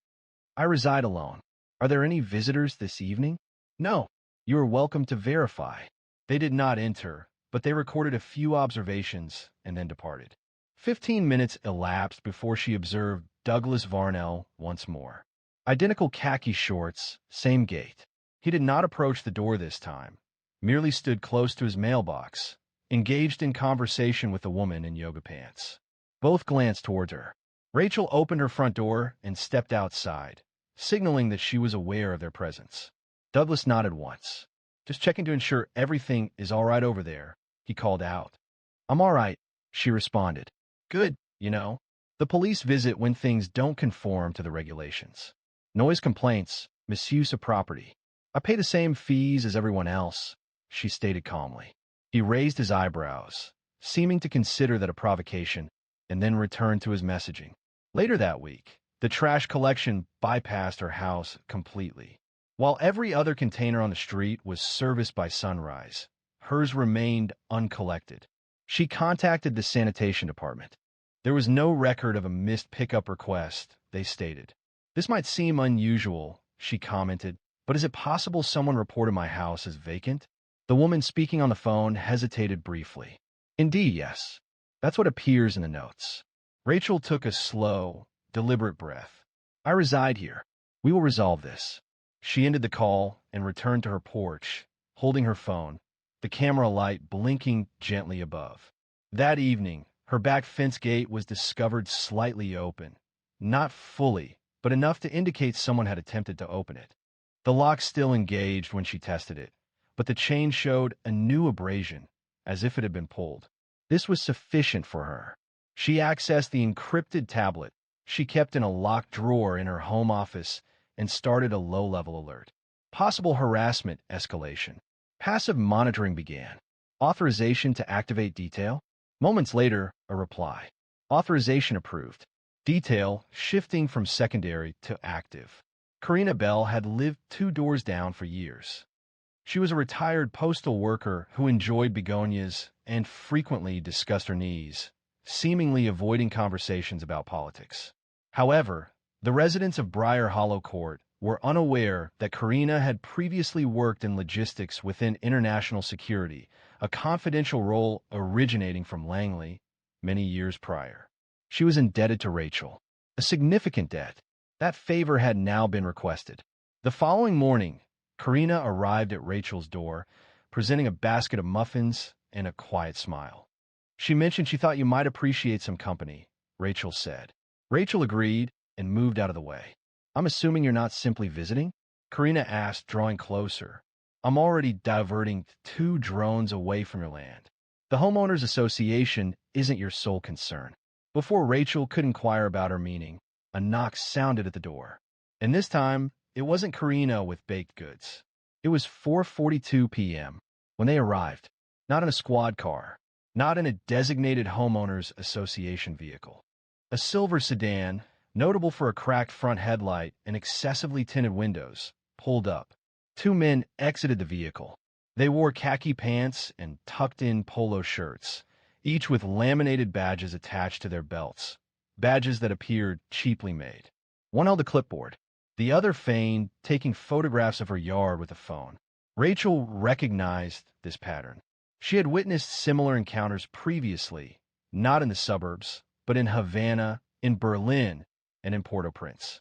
"I reside alone. Are there any visitors this evening?" "No. You are welcome to verify." They did not enter, but they recorded a few observations and then departed. 15 minutes elapsed before she observed Douglas Varnell once more. Identical khaki shorts, same gait. He did not approach the door this time, merely stood close to his mailbox, engaged in conversation with a woman in yoga pants. Both glanced towards her. Rachel opened her front door and stepped outside, signaling that she was aware of their presence. Douglas nodded once. "Just checking to ensure everything is all right over there," he called out. "I'm all right," she responded. "Good, The police visit when things don't conform to the regulations. Noise complaints, misuse of property. I pay the same fees as everyone else," she stated calmly. He raised his eyebrows, seeming to consider that a provocation, and then returned to his messaging. Later that week, the trash collection bypassed her house completely. While every other container on the street was serviced by Sunrise, hers remained uncollected. She contacted the sanitation department. There was no record of a missed pickup request, they stated. "This might seem unusual," she commented, "but is it possible someone reported my house as vacant?" The woman speaking on the phone hesitated briefly. "Indeed, yes. That's what appears in the notes." Rachel took a slow, deliberate breath. "I reside here. We will resolve this." She ended the call and returned to her porch, holding her phone, the camera light blinking gently above. That evening, her back fence gate was discovered slightly open. Not fully, but enough to indicate someone had attempted to open it. The lock still engaged when she tested it, but the chain showed a new abrasion, as if it had been pulled. This was sufficient for her. She accessed the encrypted tablet she kept in a locked drawer in her home office and started a low-level alert. Possible harassment escalation. Passive monitoring began. Authorization to activate detail. Moments later, a reply. Authorization approved. Detail shifting from secondary to active. Karina Bell had lived 2 doors down for years. She was a retired postal worker who enjoyed begonias and frequently discussed her knees, seemingly avoiding conversations about politics. However, the residents of Briar Hollow Court were unaware that Karina had previously worked in logistics within international security, a confidential role originating from Langley many years prior. She was indebted to Rachel, a significant debt. That favor had now been requested. The following morning, Karina arrived at Rachel's door, presenting a basket of muffins and a quiet smile. "She mentioned she thought you might appreciate some company," Rachel said. Rachel agreed and moved out of the way. "I'm assuming you're not simply visiting?" Karina asked, drawing closer. "I'm already diverting 2 drones away from your land. The Homeowners Association isn't your sole concern." Before Rachel could inquire about her meaning, a knock sounded at the door. And this time, it wasn't Karina with baked goods. It was 4:42 p.m. when they arrived, not in a squad car, not in a designated Homeowners Association vehicle. A silver sedan, notable for a cracked front headlight and excessively tinted windows, pulled up. 2 men exited the vehicle. They wore khaki pants and tucked-in polo shirts, each with laminated badges attached to their belts, badges that appeared cheaply made. One held a clipboard. The other feigned taking photographs of her yard with a phone. Rachel recognized this pattern. She had witnessed similar encounters previously, not in the suburbs, but in Havana, in Berlin, and in Port-au-Prince.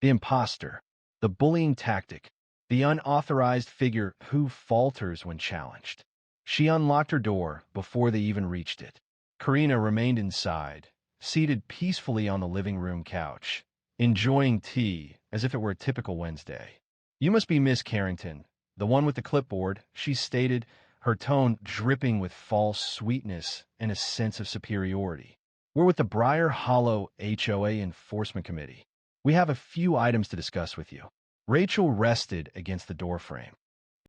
The imposter, the bullying tactic, the unauthorized figure who falters when challenged. She unlocked her door before they even reached it. Karina remained inside, seated peacefully on the living room couch, enjoying tea as if it were a typical Wednesday. "You must be Miss Carrington, the one with the clipboard," she stated, her tone dripping with false sweetness and a sense of superiority. "We're with the Briar Hollow HOA Enforcement Committee. We have a few items to discuss with you." Rachel rested against the doorframe.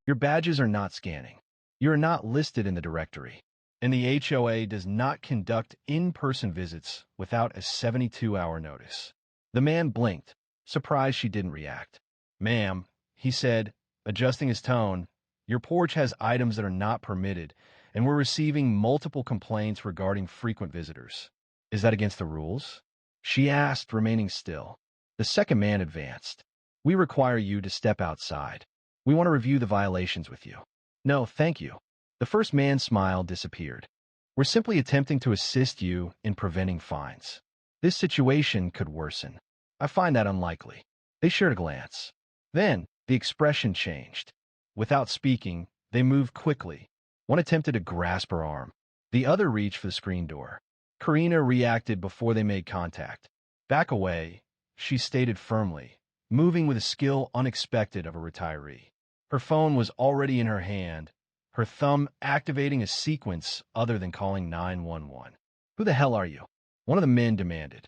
"Your badges are not scanning. You are not listed in the directory, and the HOA does not conduct in-person visits without a 72-hour notice." The man blinked, surprised she didn't react. "Ma'am," he said, adjusting his tone, "your porch has items that are not permitted, and we're receiving multiple complaints regarding frequent visitors." "Is that against the rules?" she asked, remaining still. The second man advanced. "We require you to step outside. We want to review the violations with you." "No, thank you." The first man's smile disappeared. "We're simply attempting to assist you in preventing fines. This situation could worsen." "I find that unlikely." They shared a glance. Then the expression changed. Without speaking, they moved quickly. One attempted to grasp her arm. The other reached for the screen door. Karina reacted before they made contact. "Back away," she stated firmly, moving with a skill unexpected of a retiree. Her phone was already in her hand, her thumb activating a sequence other than calling 911. "Who the hell are you?" one of the men demanded.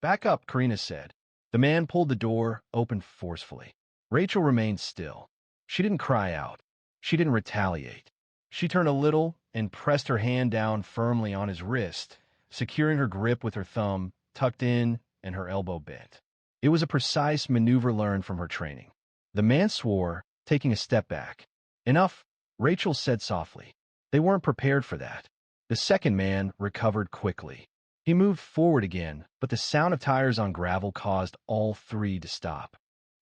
"Back up," Karina said. The man pulled the door open forcefully. Rachel remained still. She didn't cry out. She didn't retaliate. She turned a little and pressed her hand down firmly on his wrist, securing her grip with her thumb tucked in and her elbow bent. It was a precise maneuver learned from her training. The man swore, taking a step back. "Enough," Rachel said softly. They weren't prepared for that. The second man recovered quickly. He moved forward again, but the sound of tires on gravel caused all three to stop.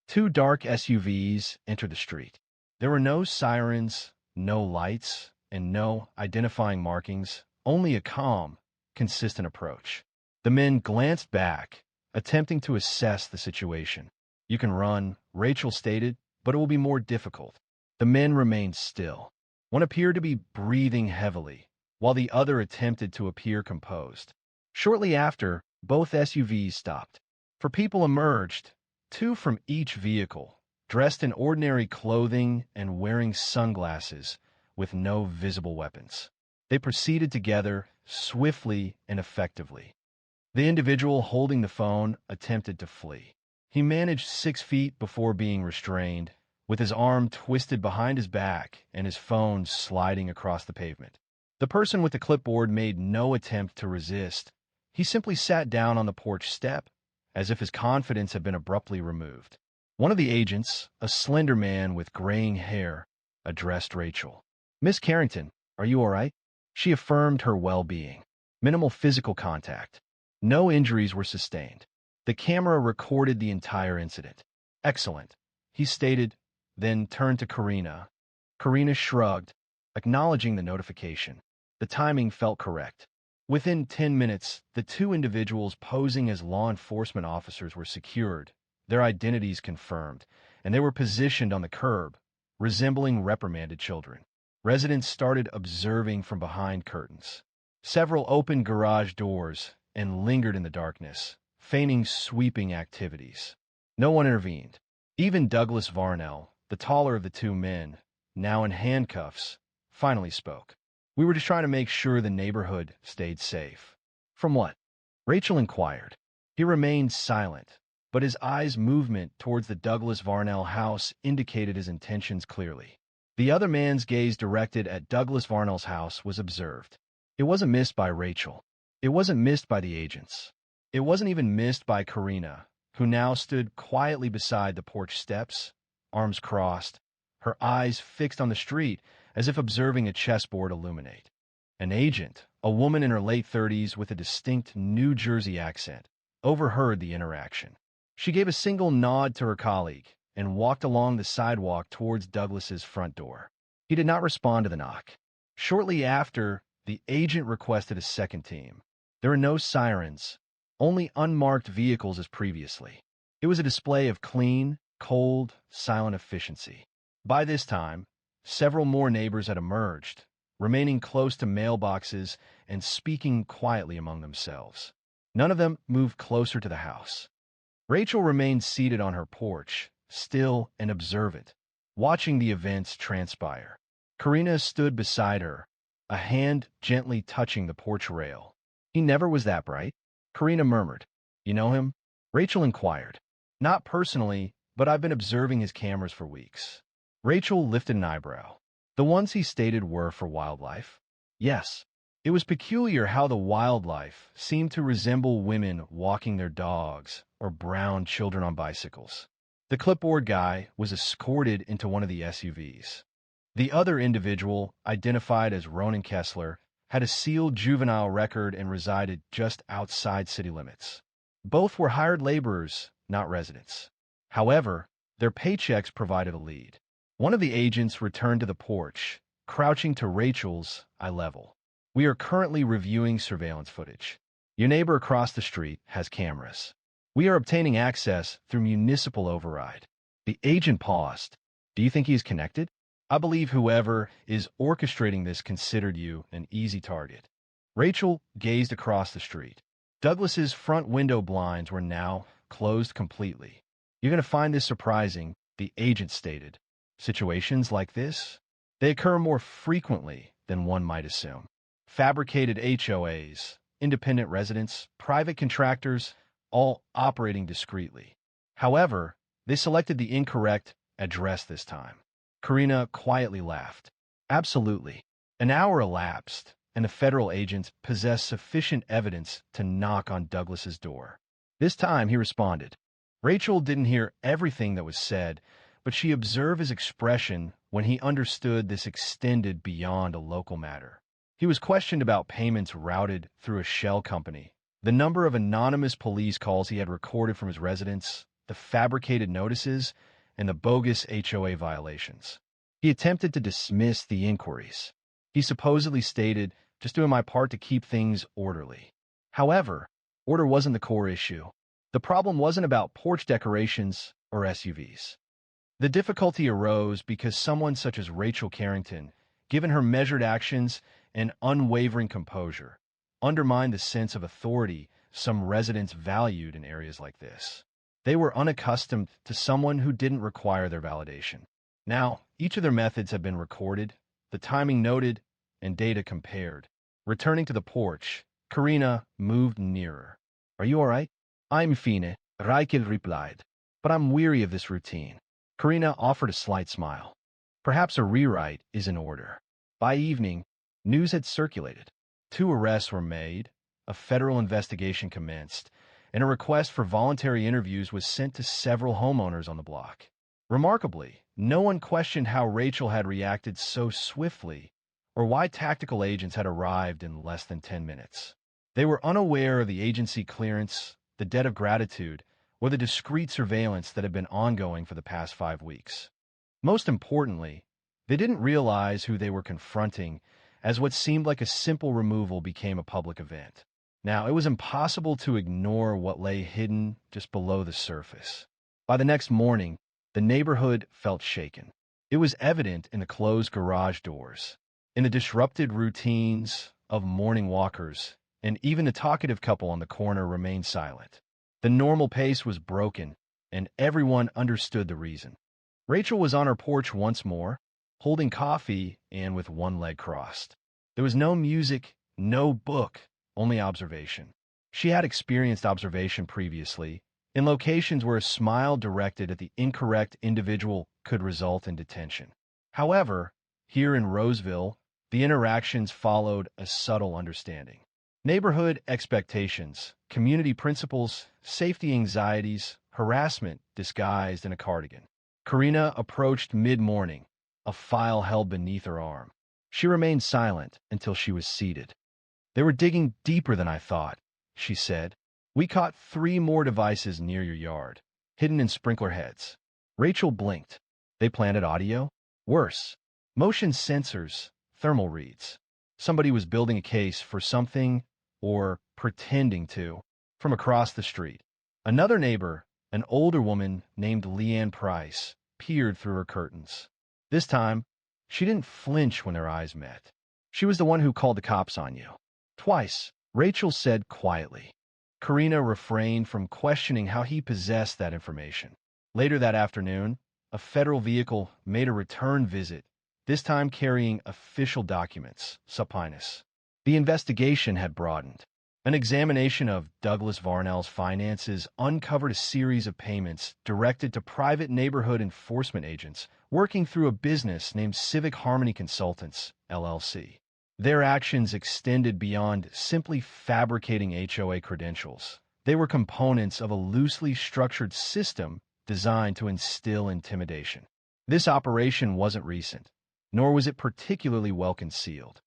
Two dark SUVs entered the street. There were no sirens, no lights, and no identifying markings, only a calm, consistent approach. The men glanced back, attempting to assess the situation. "You can run," Rachel stated, "but it will be more difficult." The men remained still. One appeared to be breathing heavily, while the other attempted to appear composed. Shortly after, both SUVs stopped. Four people emerged, two from each vehicle, dressed in ordinary clothing and wearing sunglasses with no visible weapons. They proceeded together, swiftly and effectively. The individual holding the phone attempted to flee. He managed 6 feet before being restrained, with his arm twisted behind his back and his phone sliding across the pavement. The person with the clipboard made no attempt to resist. He simply sat down on the porch step, as if his confidence had been abruptly removed. One of the agents, a slender man with graying hair, addressed Rachel. "Miss Carrington, are you all right?" She affirmed her well-being. Minimal physical contact. No injuries were sustained. The camera recorded the entire incident. "Excellent," he stated, then turned to Karina. Karina shrugged, acknowledging the notification. The timing felt correct. Within 10 minutes, the two individuals posing as law enforcement officers were secured, their identities confirmed, and they were positioned on the curb, resembling reprimanded children. Residents started observing from behind curtains. Several opened garage doors and lingered in the darkness, feigning sweeping activities. No one intervened. Even Douglas Varnell, the taller of the two men, now in handcuffs, finally spoke. "We were just trying to make sure the neighborhood stayed safe." "From what?" Rachel inquired. He remained silent, but his eyes' movement towards the Douglas Varnell house indicated his intentions clearly. The other man's gaze directed at Douglas Varnell's house was observed. It wasn't missed by Rachel. It wasn't missed by the agents. It wasn't even missed by Karina, who now stood quietly beside the porch steps, arms crossed, her eyes fixed on the street as if observing a chessboard illuminate. An agent, a woman in her late 30s with a distinct New Jersey accent, overheard the interaction. She gave a single nod to her colleague and walked along the sidewalk towards Douglas's front door. He did not respond to the knock. Shortly after, the agent requested a second team. There were no sirens, only unmarked vehicles as previously. It was a display of clean, cold, silent efficiency. By this time, several more neighbors had emerged, remaining close to mailboxes and speaking quietly among themselves. None of them moved closer to the house. Rachel remained seated on her porch, still and observant, watching the events transpire. Karina stood beside her, a hand gently touching the porch rail. "He never was that bright," Karina murmured. "You know him?" Rachel inquired. "Not personally, but I've been observing his cameras for weeks." Rachel lifted an eyebrow. "The ones he stated were for wildlife?" "Yes." It was peculiar how the wildlife seemed to resemble women walking their dogs or brown children on bicycles. The clipboard guy was escorted into one of the SUVs. The other individual, identified as Ronan Kessler, had a sealed juvenile record and resided just outside city limits. Both were hired laborers, not residents. However, their paychecks provided a lead. One of the agents returned to the porch, crouching to Rachel's eye level. "We are currently reviewing surveillance footage. Your neighbor across the street has cameras. We are obtaining access through municipal override." The agent paused. "Do you think he is connected?" "I believe whoever is orchestrating this considered you an easy target." Rachel gazed across the street. Douglas's front window blinds were now closed completely. "You're going to find this surprising," the agent stated. "Situations like this, they occur more frequently than one might assume. Fabricated HOAs, independent residents, private contractors, all operating discreetly. However, they selected the incorrect address this time." Karina quietly laughed. "Absolutely." An hour elapsed, and the federal agents possessed sufficient evidence to knock on Douglas's door. This time he responded. Rachel didn't hear everything that was said, but she observed his expression when he understood this extended beyond a local matter. He was questioned about payments routed through a shell company, the number of anonymous police calls he had recorded from his residence, the fabricated notices, and the bogus HOA violations. He attempted to dismiss the inquiries. He supposedly stated, "Just doing my part to keep things orderly." However, order wasn't the core issue. The problem wasn't about porch decorations or SUVs. The difficulty arose because someone such as Rachel Carrington, given her measured actions and unwavering composure, undermined the sense of authority some residents valued in areas like this. They were unaccustomed to someone who didn't require their validation. Now, each of their methods had been recorded, the timing noted, and data compared. Returning to the porch, Karina moved nearer. "Are you all right?" "I'm fine," Rachel replied, "but I'm weary of this routine." Karina offered a slight smile. Perhaps a rewrite is in order. By evening, news had circulated. 2 arrests were made, a federal investigation commenced, and a request for voluntary interviews was sent to several homeowners on the block. Remarkably, no one questioned how Rachel had reacted so swiftly or why tactical agents had arrived in less than 10 minutes. They were unaware of the agency clearance, the debt of gratitude, or the discreet surveillance that had been ongoing for the past 5 weeks. Most importantly, they didn't realize who they were confronting as what seemed like a simple removal became a public event. Now, it was impossible to ignore what lay hidden just below the surface. By the next morning, the neighborhood felt shaken. It was evident in the closed garage doors, in the disrupted routines of morning walkers, and even the talkative couple on the corner remained silent. The normal pace was broken, and everyone understood the reason. Rachel was on her porch once more, holding coffee and with one leg crossed. There was no music, no book, only observation. She had experienced observation previously, in locations where a smile directed at the incorrect individual could result in detention. However, here in Roseville, the interactions followed a subtle understanding. Neighborhood expectations, community principles, safety anxieties, harassment disguised in a cardigan. Karina approached mid-morning, a file held beneath her arm. She remained silent until she was seated. "They were digging deeper than I thought," she said. "We caught 3 more devices near your yard, hidden in sprinkler heads. Rachel blinked. They planted audio? Worse, motion sensors, thermal reads. Somebody was building a case for something, or pretending to, from across the street. Another neighbor, an older woman named Leanne Price, peered through her curtains. This time, she didn't flinch when their eyes met. She was the one who called the cops on you. Twice, Rachel said quietly. Karina refrained from questioning how he possessed that information. Later that afternoon, a federal vehicle made a return visit, this time carrying official documents, subpoenas. The investigation had broadened. An examination of Douglas Varnell's finances uncovered a series of payments directed to private neighborhood enforcement agents working through a business named Civic Harmony Consultants, LLC. Their actions extended beyond simply fabricating HOA credentials. They were components of a loosely structured system designed to instill intimidation. This operation wasn't recent, nor was it particularly well concealed.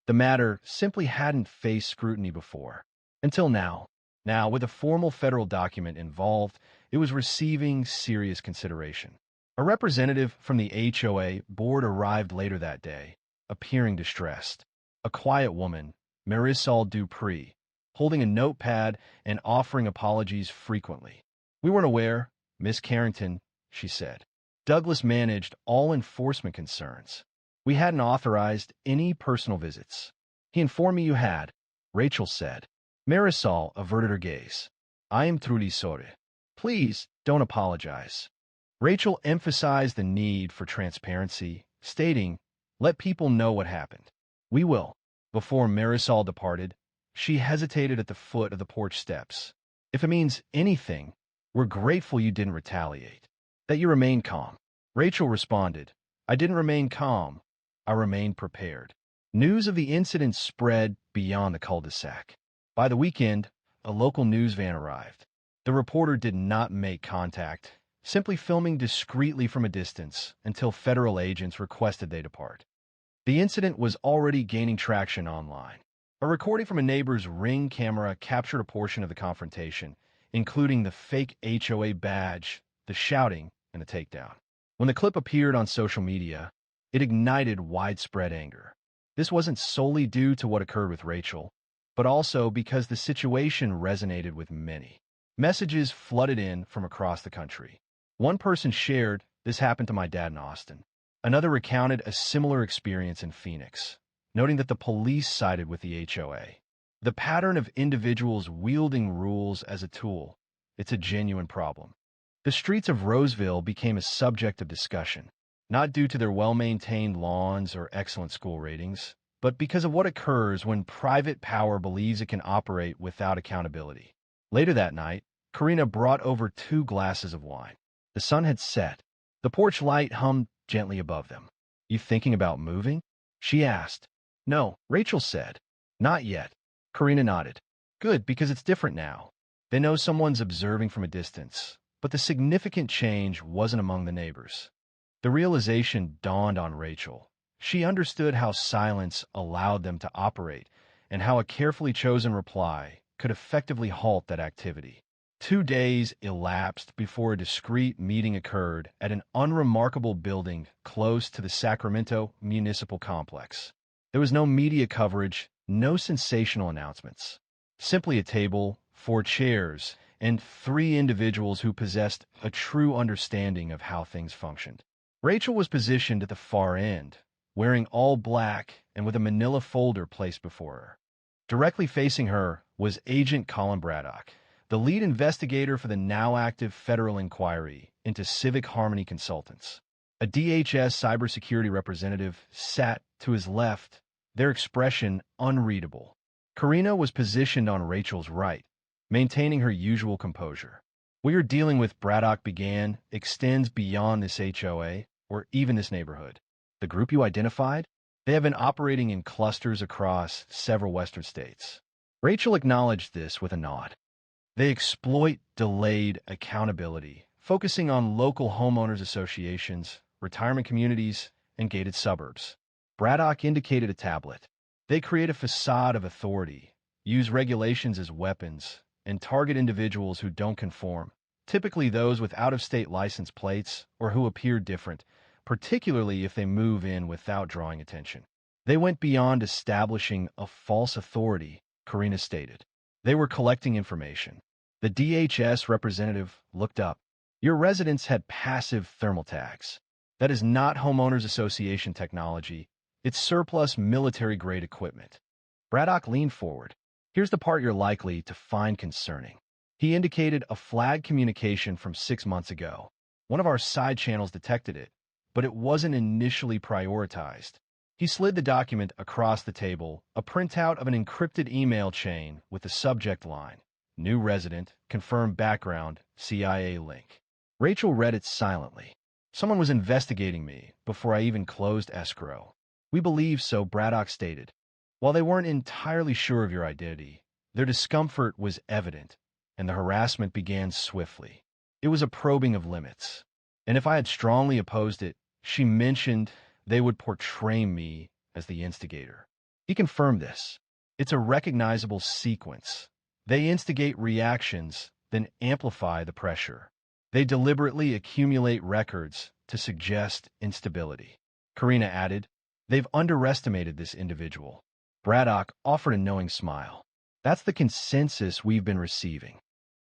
The matter simply hadn't faced scrutiny before. Until now. Now, with a formal federal document involved, it was receiving serious consideration. A representative from the HOA board arrived later that day, appearing distressed. A quiet woman, Marisol Dupree, holding a notepad and offering apologies frequently. "We weren't aware, Miss Carrington," she said. "Douglas managed all enforcement concerns. We hadn't authorized any personal visits." "He informed me you had," Rachel said. Marisol averted her gaze. "I am truly sorry. Please don't apologize." Rachel emphasized the need for transparency, stating, "Let people know what happened." "We will." Before Marisol departed, she hesitated at the foot of the porch steps. "If it means anything, we're grateful you didn't retaliate, that you remained calm." Rachel responded, "I didn't remain calm. I remained prepared." News of the incident spread beyond the cul-de-sac. By the weekend, a local news van arrived. The reporter did not make contact, simply filming discreetly from a distance until federal agents requested they depart. The incident was already gaining traction online. A recording from a neighbor's Ring camera captured a portion of the confrontation, including the fake HOA badge, the shouting, and the takedown. When the clip appeared on social media, it ignited widespread anger. This wasn't solely due to what occurred with Rachel, but also because the situation resonated with many. Messages flooded in from across the country. One person shared, "This happened to my dad in Austin." Another recounted a similar experience in Phoenix, noting that the police sided with the HOA. The pattern of individuals wielding rules as a tool, it's a genuine problem. The streets of Roseville became a subject of discussion, not due to their well-maintained lawns or excellent school ratings, but because of what occurs when private power believes it can operate without accountability. Later that night, Karina brought over 2 glasses of wine. The sun had set. The porch light hummed gently above them. "You thinking about moving?" she asked. "No," Rachel said. "Not yet." Karina nodded. "Good, because it's different now. They know someone's observing from a distance, but the significant change wasn't among the neighbors." The realization dawned on Rachel. She understood how silence allowed them to operate and how a carefully chosen reply could effectively halt that activity. 2 days elapsed before a discreet meeting occurred at an unremarkable building close to the Sacramento Municipal Complex. There was no media coverage, no sensational announcements. Simply a table, 4 chairs, and 3 individuals who possessed a true understanding of how things functioned. Rachel was positioned at the far end, wearing all black and with a manila folder placed before her. Directly facing her was Agent Colin Braddock, the lead investigator for the now-active federal inquiry into Civic Harmony Consultants. A DHS cybersecurity representative sat to his left, their expression unreadable. Karina was positioned on Rachel's right, maintaining her usual composure. "What you're dealing with," Braddock began, "extends beyond this HOA, or even this neighborhood. The group you identified? They have been operating in clusters across several western states." Rachel acknowledged this with a nod. "They exploit delayed accountability, focusing on local homeowners associations, retirement communities, and gated suburbs." Braddock indicated a tablet. "They create a facade of authority, use regulations as weapons, and target individuals who don't conform. typically those with out-of-state license plates or who appear different, particularly if they move in without drawing attention. They went beyond establishing a false authority, Karina stated. They were collecting information. The DHS representative looked up. Your residents had passive thermal tags. That is not homeowners association technology. It's surplus military-grade equipment. Braddock leaned forward. Here's the part you're likely to find concerning. He indicated a flagged communication from 6 months ago. One of our side channels detected it, but it wasn't initially prioritized. He slid the document across the table, a printout of an encrypted email chain with the subject line, New resident, confirmed background, CIA link. Rachel read it silently. Someone was investigating me before I even closed escrow. We believe so, Braddock stated. While they weren't entirely sure of your identity, their discomfort was evident, and the harassment began swiftly. It was a probing of limits. And if I had strongly opposed it, she mentioned they would portray me as the instigator. He confirmed this. It's a recognizable sequence. They instigate reactions, then amplify the pressure. They deliberately accumulate records to suggest instability. Karina added, they've underestimated this individual. Braddock offered a knowing smile. That's the consensus we've been receiving.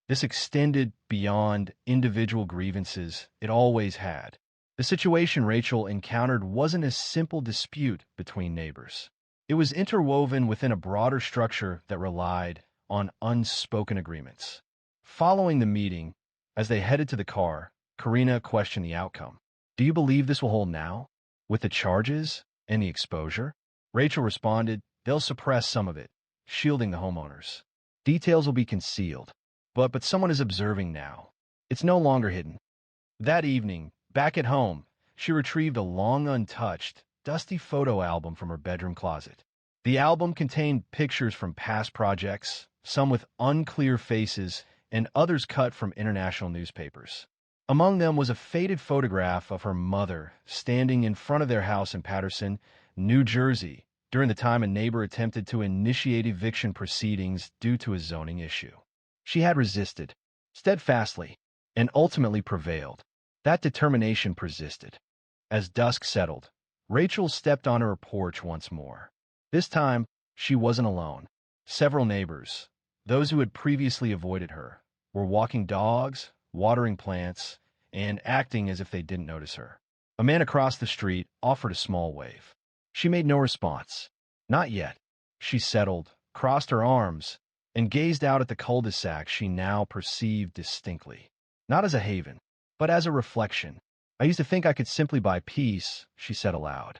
This extended beyond individual grievances it always had. The situation Rachel encountered wasn't a simple dispute between neighbors. It was interwoven within a broader structure that relied on unspoken agreements. Following the meeting, as they headed to the car, Karina questioned the outcome. Do you believe this will hold now? With the charges and the exposure? Rachel responded, they'll suppress some of it, shielding the homeowners. Details will be concealed. But someone is observing now. It's no longer hidden. That evening, back at home, she retrieved a long untouched, dusty photo album from her bedroom closet. The album contained pictures from past projects, some with unclear faces, and others cut from international newspapers. Among them was a faded photograph of her mother standing in front of their house in Paterson, New Jersey, during the time a neighbor attempted to initiate eviction proceedings due to a zoning issue. She had resisted, steadfastly, and ultimately prevailed. That determination persisted. As dusk settled, Rachel stepped onto her porch once more. This time, she wasn't alone. Several neighbors, those who had previously avoided her, were walking dogs, watering plants, and acting as if they didn't notice her. A man across the street offered a small wave. She made no response. Not yet. She settled, crossed her arms, and gazed out at the cul-de-sac she now perceived distinctly. Not as a haven, but as a reflection. I used to think I could simply buy peace, she said aloud.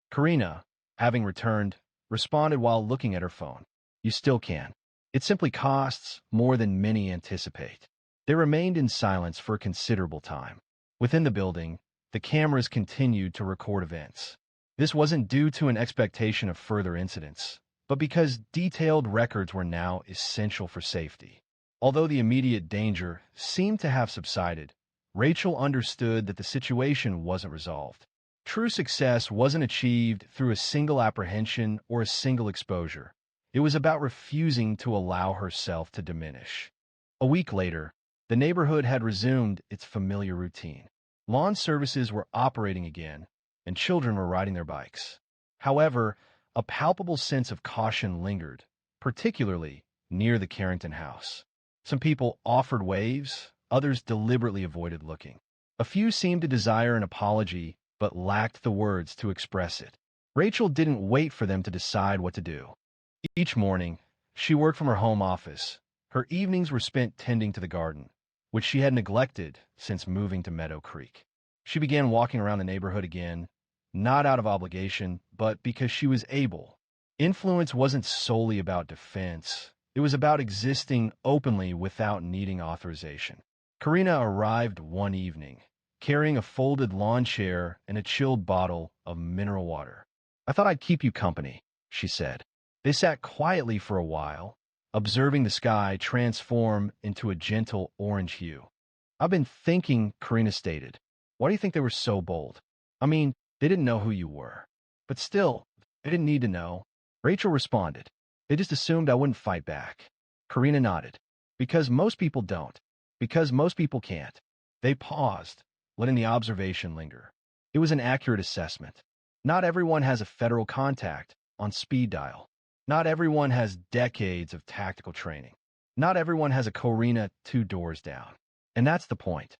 Karina, having returned, responded while looking at her phone. You still can. It simply costs more than many anticipate. They remained in silence for a considerable time. Within the building, the cameras continued to record events. This wasn't due to an expectation of further incidents, but because detailed records were now essential for safety. Although the immediate danger seemed to have subsided, Rachel understood that the situation wasn't resolved. True success wasn't achieved through a single apprehension or a single exposure. It was about refusing to allow herself to diminish. A week later, the neighborhood had resumed its familiar routine. Lawn services were operating again, and children were riding their bikes. However, a palpable sense of caution lingered, particularly near the Carrington house. Some people offered waves, others deliberately avoided looking. A few seemed to desire an apology, but lacked the words to express it. Rachel didn't wait for them to decide what to do. Each morning, she worked from her home office. Her evenings were spent tending to the garden, which she had neglected since moving to Meadow Creek. She began walking around the neighborhood again, not out of obligation, but because she was able. Influence wasn't solely about defense. It was about existing openly without needing authorization. Karina arrived one evening, carrying a folded lawn chair and a chilled bottle of mineral water. I thought I'd keep you company, she said. They sat quietly for a while, observing the sky transform into a gentle orange hue. I've been thinking, Karina stated. Why do you think they were so bold? I mean, they didn't know who you were. But still, they didn't need to know. Rachel responded. They just assumed I wouldn't fight back. Karina nodded. Because most people don't. Because most people can't. They paused, letting the observation linger. It was an accurate assessment. Not everyone has a federal contact on speed dial. Not everyone has decades of tactical training. Not everyone has a Corina 2 doors down. And that's the point.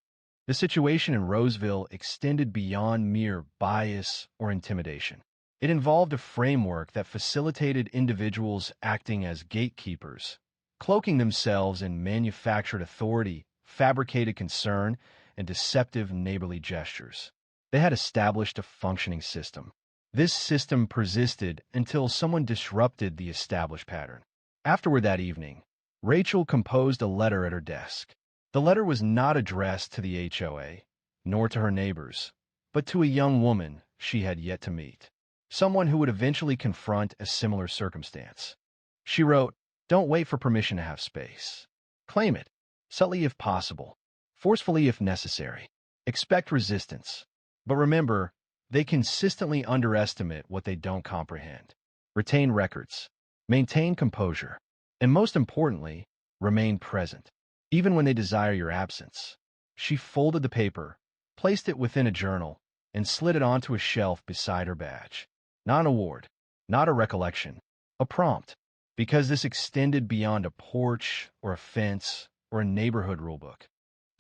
The situation in Roseville extended beyond mere bias or intimidation. It involved a framework that facilitated individuals acting as gatekeepers, cloaking themselves in manufactured authority, fabricated concern, and deceptive neighborly gestures. They had established a functioning system. This system persisted until someone disrupted the established pattern. Afterward that evening, Rachel composed a letter at her desk. The letter was not addressed to the HOA, nor to her neighbors, but to a young woman she had yet to meet, someone who would eventually confront a similar circumstance. She wrote, "Don't wait for permission to have space. Claim it, subtly if possible, forcefully if necessary. Expect resistance. But remember, they consistently underestimate what they don't comprehend. Retain records, maintain composure, and most importantly, remain present, even when they desire your absence." She folded the paper, placed it within a journal, and slid it onto a shelf beside her badge. Not an award, not a recollection, a prompt, because this extended beyond a porch or a fence or a neighborhood rulebook.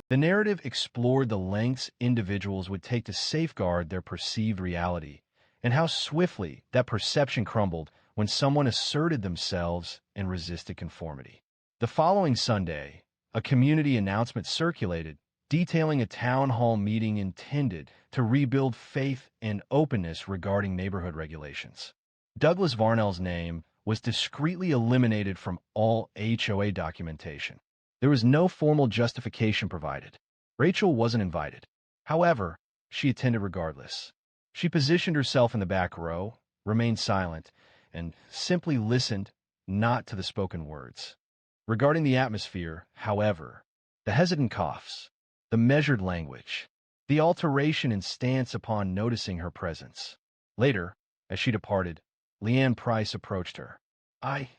The narrative explored the lengths individuals would take to safeguard their perceived reality, and how swiftly that perception crumbled when someone asserted themselves and resisted conformity. The following Sunday, a community announcement circulated detailing a town hall meeting intended to rebuild faith and openness regarding neighborhood regulations. Douglas Varnell's name was discreetly eliminated from all HOA documentation. There was no formal justification provided. Rachel wasn't invited. However, she attended regardless. She positioned herself in the back row, remained silent, and simply listened, not to the spoken words. Regarding the atmosphere, however, the hesitant coughs, the measured language, the alteration in stance upon noticing her presence. Later, as she departed, Leanne Price approached her. "I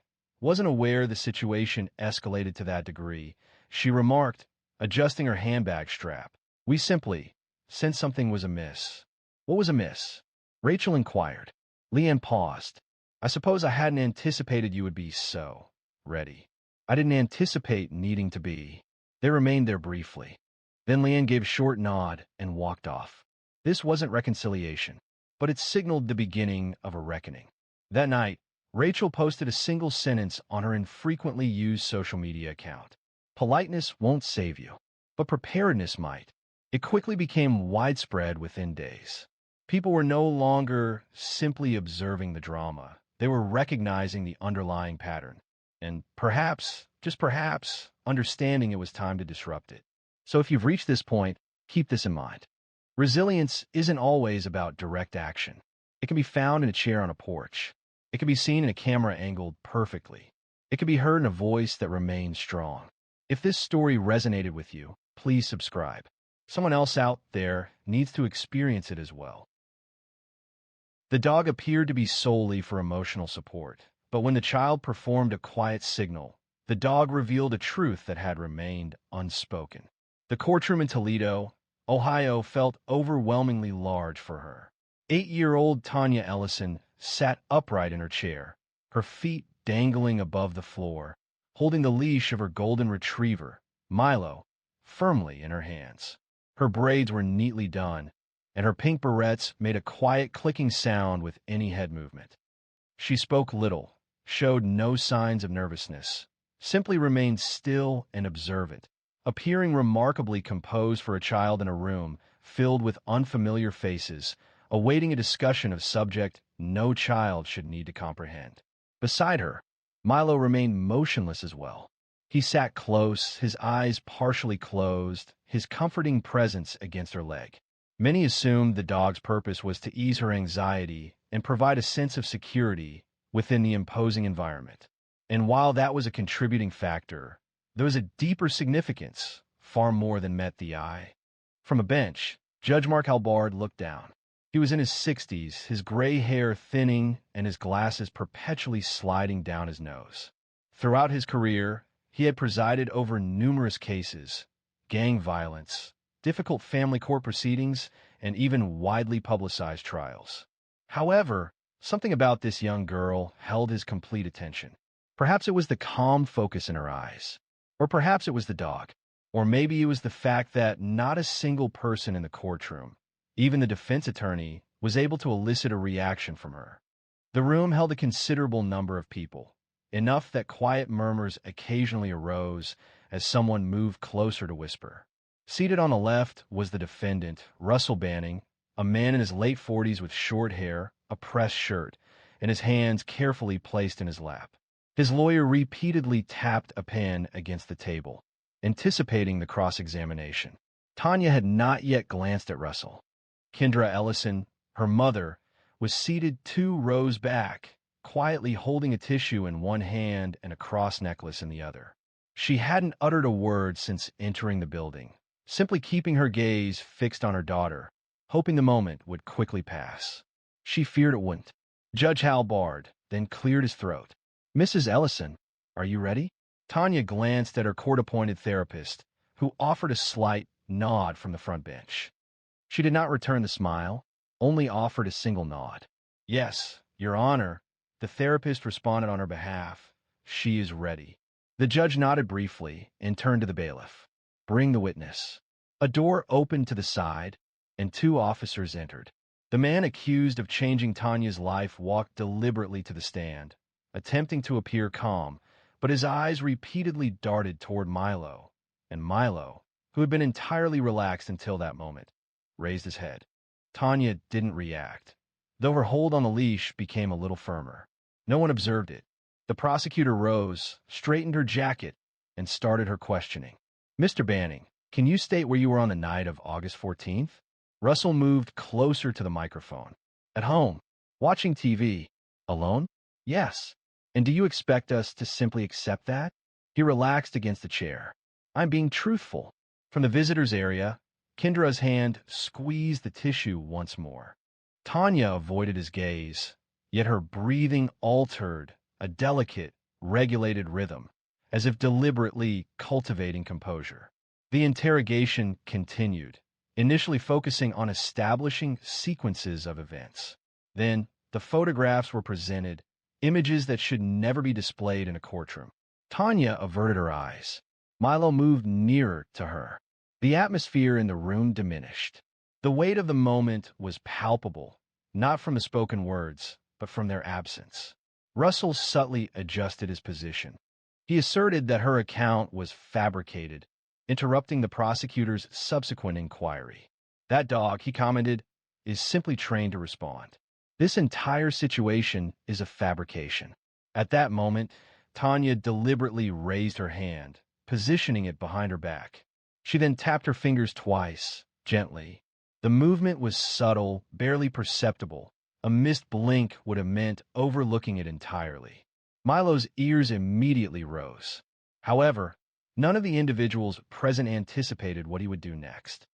wasn't aware the situation escalated to that degree," she remarked, adjusting her handbag strap. "We simply sensed something was amiss." "What was amiss?" Rachel inquired. Leanne paused. "I suppose I hadn't anticipated you would be so ready. I didn't anticipate needing to be." They remained there briefly. Then Leanne gave a short nod and walked off. This wasn't reconciliation, but it signaled the beginning of a reckoning. That night, Rachel posted a single sentence on her infrequently used social media account. "Politeness won't save you, but preparedness might." It quickly became widespread within days. People were no longer simply observing the drama. They were recognizing the underlying pattern, and perhaps, just perhaps, understanding it was time to disrupt it. So if you've reached this point, keep this in mind. Resilience isn't always about direct action. It can be found in a chair on a porch. It can be seen in a camera angled perfectly. It can be heard in a voice that remains strong. If this story resonated with you, please subscribe. Someone else out there needs to experience it as well. The dog appeared to be solely for emotional support, but when the child performed a quiet signal, the dog revealed a truth that had remained unspoken. The courtroom in Toledo, Ohio, felt overwhelmingly large for her. 8-year-old Tanya Ellison sat upright in her chair, her feet dangling above the floor, holding the leash of her golden retriever, Milo, firmly in her hands. Her braids were neatly done, and her pink barrettes made a quiet clicking sound with any head movement. She spoke little, showed no signs of nervousness, simply remained still and observant, appearing remarkably composed for a child in a room filled with unfamiliar faces, awaiting a discussion of subject no child should need to comprehend. Beside her, Milo remained motionless as well. He sat close, his eyes partially closed, his comforting presence against her leg. Many assumed the dog's purpose was to ease her anxiety and provide a sense of security within the imposing environment. And while that was a contributing factor, there was a deeper significance, far more than met the eye. From a bench, Judge Mark Halbard looked down. He was in his 60s, his gray hair thinning and his glasses perpetually sliding down his nose. Throughout his career, he had presided over numerous cases, gang violence, difficult family court proceedings, and even widely publicized trials. However, something about this young girl held his complete attention. Perhaps it was the calm focus in her eyes, or perhaps it was the dog, or maybe it was the fact that not a single person in the courtroom, even the defense attorney, was able to elicit a reaction from her. The room held a considerable number of people, enough that quiet murmurs occasionally arose as someone moved closer to whisper. Seated on the left was the defendant, Russell Banning, a man in his late 40s with short hair, a pressed shirt, and his hands carefully placed in his lap. His lawyer repeatedly tapped a pen against the table, anticipating the cross-examination. Tanya had not yet glanced at Russell. Kendra Ellison, her mother, was seated 2 rows back, quietly holding a tissue in one hand and a cross necklace in the other. She hadn't uttered a word since entering the building, simply keeping her gaze fixed on her daughter, hoping the moment would quickly pass. She feared it wouldn't. Judge Hal barred, then cleared his throat. "Mrs. Ellison, are you ready?" Tanya glanced at her court-appointed therapist, who offered a slight nod from the front bench. She did not return the smile, only offered a single nod. "Yes, Your Honor," the therapist responded on her behalf. "She is ready." The judge nodded briefly and turned to the bailiff. "Bring the witness." A door opened to the side, and 2 officers entered. The man accused of changing Tanya's life walked deliberately to the stand, attempting to appear calm, but his eyes repeatedly darted toward Milo, and Milo, who had been entirely relaxed until that moment, raised his head. Tanya didn't react, though her hold on the leash became a little firmer. No one observed it. The prosecutor rose, straightened her jacket, and started her questioning. "Mr. Banning, can you state where you were on the night of August 14th? Russell moved closer to the microphone. "At home, watching TV. "Alone?" "Yes." "And do you expect us to simply accept that?" He relaxed against the chair. "I'm being truthful." From the visitor's area, Kendra's hand squeezed the tissue once more. Tanya avoided his gaze, yet her breathing altered, a delicate, regulated rhythm, as if deliberately cultivating composure. The interrogation continued, initially focusing on establishing sequences of events. Then, the photographs were presented, images that should never be displayed in a courtroom. Tanya averted her eyes. Milo moved nearer to her. The atmosphere in the room diminished. The weight of the moment was palpable, not from the spoken words, but from their absence. Russell subtly adjusted his position. He asserted that her account was fabricated, interrupting the prosecutor's subsequent inquiry. "That dog," he commented, "is simply trained to respond. This entire situation is a fabrication." At that moment, Tanya deliberately raised her hand, positioning it behind her back. She then tapped her fingers twice, gently. The movement was subtle, barely perceptible. A missed blink would have meant overlooking it entirely. Milo's ears immediately rose. However, none of the individuals present anticipated what he would do next.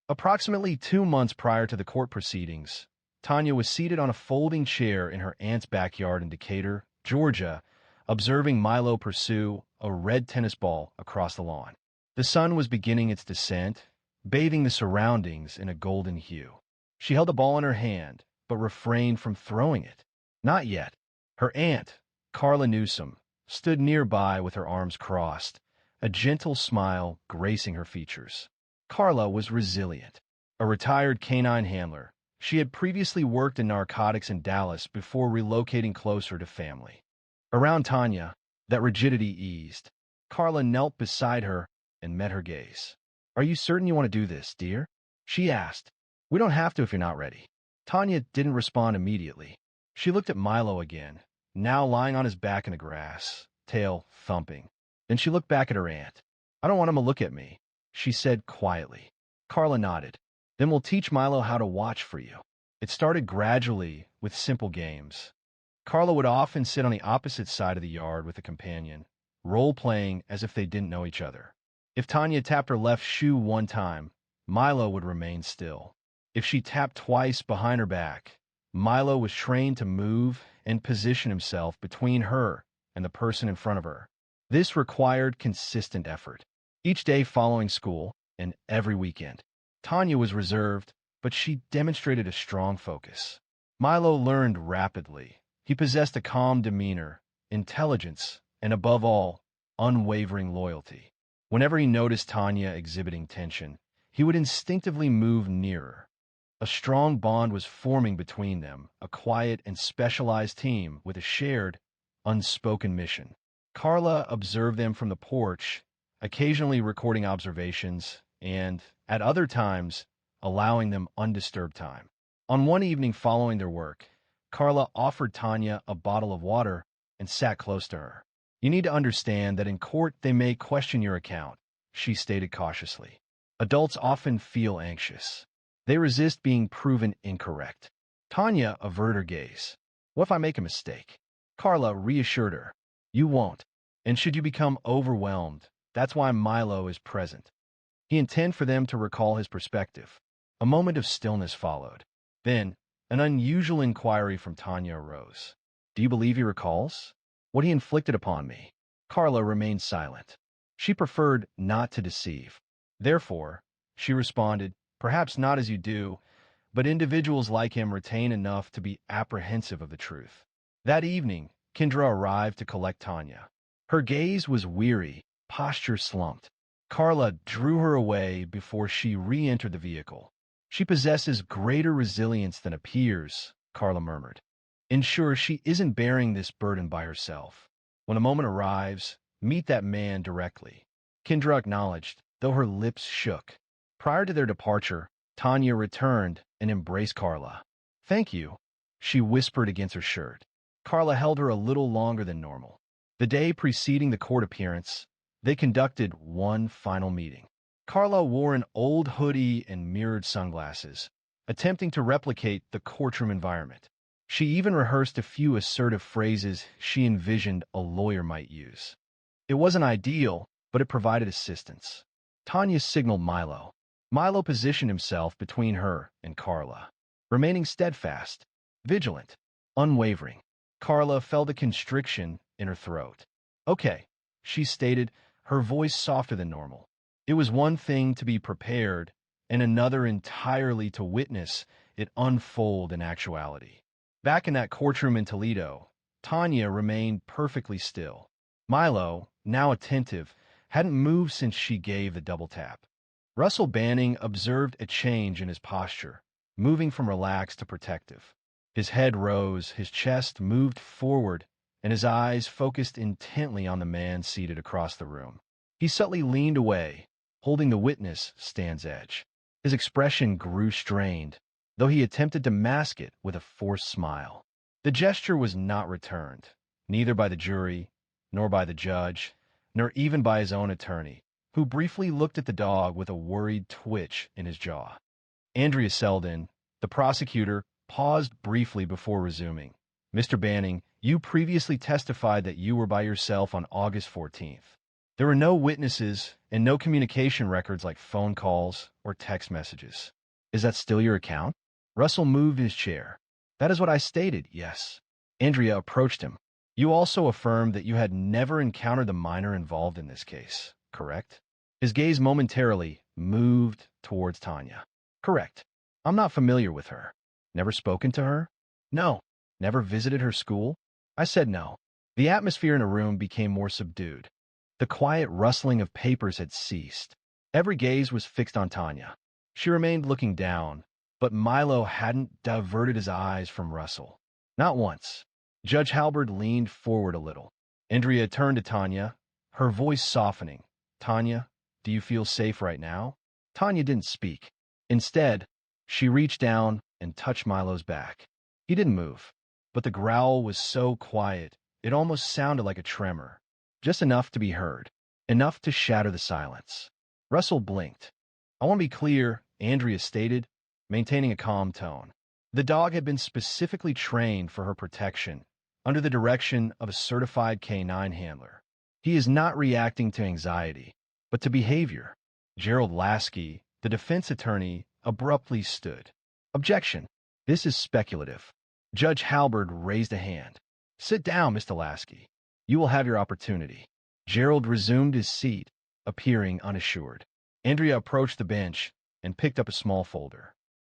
Approximately 2 months prior to the court proceedings, Tanya was seated on a folding chair in her aunt's backyard in Decatur, Georgia, observing Milo pursue a red tennis ball across the lawn. The sun was beginning its descent, bathing the surroundings in a golden hue. She held the ball in her hand, but refrained from throwing it. Not yet. Her aunt, Carla Newsom, stood nearby with her arms crossed, a gentle smile gracing her features. Carla was resilient. A retired canine handler, she had previously worked in narcotics in Dallas before relocating closer to family. Around Tanya, that rigidity eased. Carla knelt beside her and met her gaze. "Are you certain you want to do this, dear?" she asked. "We don't have to if you're not ready." Tanya didn't respond immediately. She looked at Milo again, now lying on his back in the grass, tail thumping. Then she looked back at her aunt. "I don't want him to look at me," she said quietly. Carla nodded. "Then we'll teach Milo how to watch for you." It started gradually with simple games. Carla would often sit on the opposite side of the yard with a companion, role-playing as if they didn't know each other. If Tanya tapped her left shoe one time, Milo would remain still. If she tapped twice behind her back, Milo was trained to move and position himself between her and the person in front of her. This required consistent effort. Each day following school, and every weekend. Tanya was reserved, but she demonstrated a strong focus. Milo learned rapidly. He possessed a calm demeanor, intelligence, and above all, unwavering loyalty. Whenever he noticed Tanya exhibiting tension, he would instinctively move nearer. A strong bond was forming between them, a quiet and specialized team with a shared, unspoken mission. Carla observed them from the porch, occasionally recording observations, and, at other times, allowing them undisturbed time. On one evening following their work, Carla offered Tanya a bottle of water and sat close to her. "You need to understand that in court they may question your account," she stated cautiously. "Adults often feel anxious. They resist being proven incorrect." Tanya averted her gaze. "What if I make a mistake?" Carla reassured her. "You won't. And should you become overwhelmed, that's why Milo is present." He intended for them to recall his perspective. A moment of stillness followed. Then, an unusual inquiry from Tanya arose. "Do you believe he recalls what he inflicted upon me?" Carla remained silent. She preferred not to deceive. Therefore, she responded, "Perhaps not as you do, but individuals like him retain enough to be apprehensive of the truth." That evening, Kendra arrived to collect Tanya. Her gaze was weary, posture slumped. Carla drew her away before she re-entered the vehicle. "She possesses greater resilience than appears," Carla murmured. "Ensure she isn't bearing this burden by herself. When a moment arrives, meet that man directly." Kendra acknowledged, though her lips shook. Prior to their departure, Tanya returned and embraced Carla. "Thank you," she whispered against her shirt. Carla held her a little longer than normal. The day preceding the court appearance, they conducted one final meeting. Carla wore an old hoodie and mirrored sunglasses, attempting to replicate the courtroom environment. She even rehearsed a few assertive phrases she envisioned a lawyer might use. It wasn't ideal, but it provided assistance. Tanya signaled Milo. Milo positioned himself between her and Carla, remaining steadfast, vigilant, unwavering. Carla felt a constriction in her throat. "Okay," she stated, her voice softer than normal. It was one thing to be prepared, and another entirely to witness it unfold in actuality. Back in that courtroom in Toledo, Tanya remained perfectly still. Milo, now attentive, hadn't moved since she gave the double tap. Russell Banning observed a change in his posture, moving from relaxed to protective. His head rose, his chest moved forward, and his eyes focused intently on the man seated across the room. He subtly leaned away, holding the witness stand's edge. His expression grew strained, though he attempted to mask it with a forced smile. The gesture was not returned, neither by the jury, nor by the judge, nor even by his own attorney, who briefly looked at the dog with a worried twitch in his jaw. Andrea Selden, the prosecutor, paused briefly before resuming. "Mr. Banning, you previously testified that you were by yourself on August 14th. There were no witnesses and no communication records like phone calls or text messages. Is that still your account?" Russell moved his chair. "That is what I stated, yes." Andrea approached him. "You also affirmed that you had never encountered the minor involved in this case, correct?" His gaze momentarily moved towards Tanya. "Correct. I'm not familiar with her." "Never spoken to her?" "No." "Never visited her school?" I said no. The atmosphere in the room became more subdued. The quiet rustling of papers had ceased. Every gaze was fixed on Tanya. She remained looking down, but Milo hadn't diverted his eyes from Russell. Not once. Judge Halberd leaned forward a little. Andrea turned to Tanya, her voice softening. "Tanya, do you feel safe right now?" Tanya didn't speak. Instead, she reached down and touched Milo's back. He didn't move, but the growl was so quiet it almost sounded like a tremor, just enough to be heard, enough to shatter the silence. Russell blinked. "I want to be clear," Andrea stated, maintaining a calm tone. The dog had been specifically trained for her protection, under the direction of a certified canine handler. He is not reacting to anxiety, but to behavior. Gerald Lasky, the defense attorney, abruptly stood. "Objection. This is speculative." Judge Halberd raised a hand. "Sit down, Mr. Lasky. You will have your opportunity." Gerald resumed his seat, appearing unassured. Andrea approached the bench and picked up a small folder.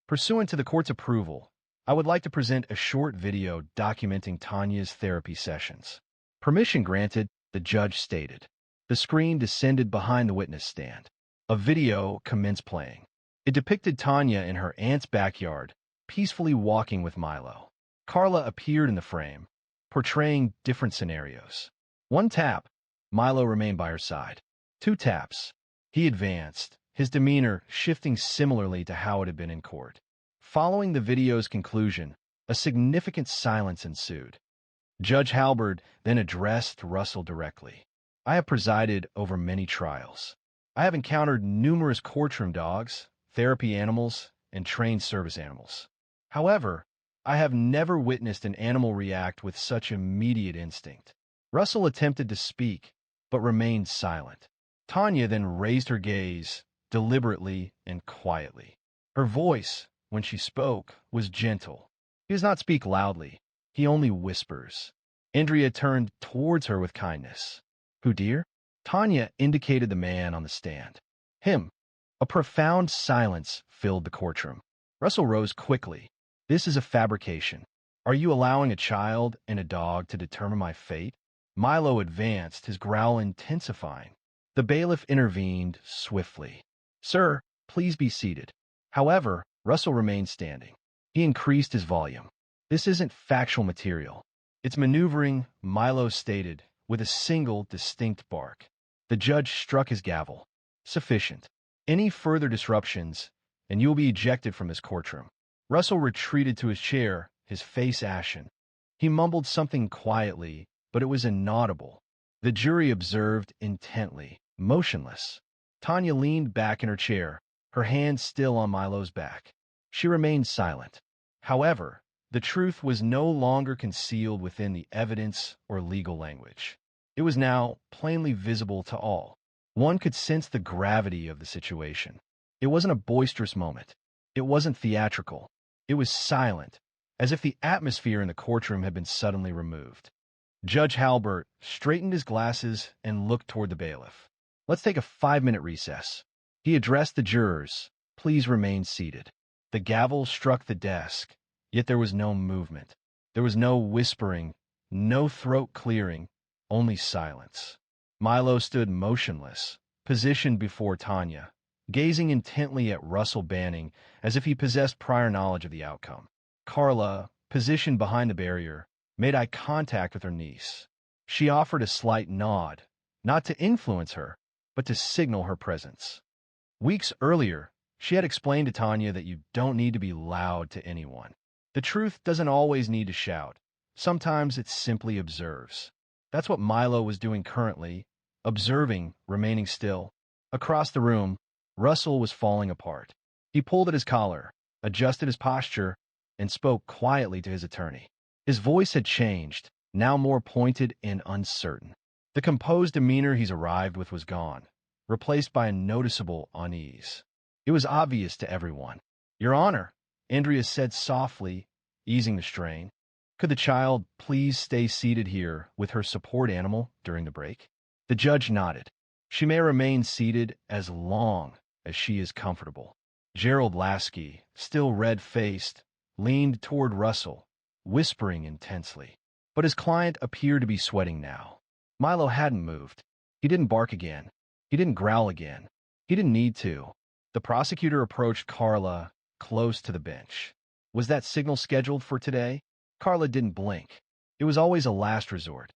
Pursuant to the court's approval, I would like to present a short video documenting Tanya's therapy sessions. Permission granted, the judge stated. The screen descended behind the witness stand. A video commenced playing. It depicted Tanya in her aunt's backyard, peacefully walking with Milo. Carla appeared in the frame, portraying different scenarios. One tap, Milo remained by her side. Two taps, he advanced, his demeanor shifting similarly to how it had been in court. Following the video's conclusion, a significant silence ensued. Judge Halberd then addressed Russell directly. I have presided over many trials. I have encountered numerous courtroom dogs, therapy animals, and trained service animals. However, I have never witnessed an animal react with such immediate instinct. Russell attempted to speak, but remained silent. Tanya then raised her gaze, deliberately and quietly. Her voice, when she spoke, was gentle. He does not speak loudly. He only whispers. Andrea turned towards her with kindness. Who, dear? Tanya indicated the man on the stand. Him. A profound silence filled the courtroom. Russell rose quickly. This is a fabrication. Are you allowing a child and a dog to determine my fate? Milo advanced, his growl intensifying. The bailiff intervened swiftly. Sir, please be seated. However, Russell remained standing. He increased his volume. This isn't factual material. It's maneuvering, Milo stated, with a single distinct bark. The judge struck his gavel. Sufficient. Any further disruptions, and you will be ejected from this courtroom. Russell retreated to his chair, his face ashen. He mumbled something quietly, but it was inaudible. The jury observed intently, motionless. Tanya leaned back in her chair, her hand still on Milo's back. She remained silent. However, the truth was no longer concealed within the evidence or legal language. It was now plainly visible to all. One could sense the gravity of the situation. It wasn't a boisterous moment. It wasn't theatrical. It was silent, as if the atmosphere in the courtroom had been suddenly removed. Judge Halbert straightened his glasses and looked toward the bailiff. Let's take a 5-minute recess. He addressed the jurors. Please remain seated. The gavel struck the desk, yet there was no movement. There was no whispering, no throat clearing, only silence. Milo stood motionless, positioned before Tanya, gazing intently at Russell Banning as if he possessed prior knowledge of the outcome. Carla, positioned behind the barrier, made eye contact with her niece. She offered a slight nod, not to influence her, but to signal her presence. Weeks earlier, she had explained to Tanya that you don't need to be loud to anyone. The truth doesn't always need to shout. Sometimes it simply observes. That's what Milo was doing currently, observing, remaining still. Across the room, Russell was falling apart. He pulled at his collar, adjusted his posture, and spoke quietly to his attorney. His voice had changed, now more pointed and uncertain. The composed demeanor he's arrived with was gone, replaced by a noticeable unease. It was obvious to everyone. Your Honor, Andrea said softly, easing the strain. Could the child please stay seated here with her support animal during the break? The judge nodded. She may remain seated as long as she is comfortable. Gerald Lasky, still red-faced, leaned toward Russell, whispering intensely. But his client appeared to be sweating now. Milo hadn't moved. He didn't bark again. He didn't growl again. He didn't need to. The prosecutor approached Carla close to the bench. Was that signal scheduled for today? Carla didn't blink. It was always a last resort.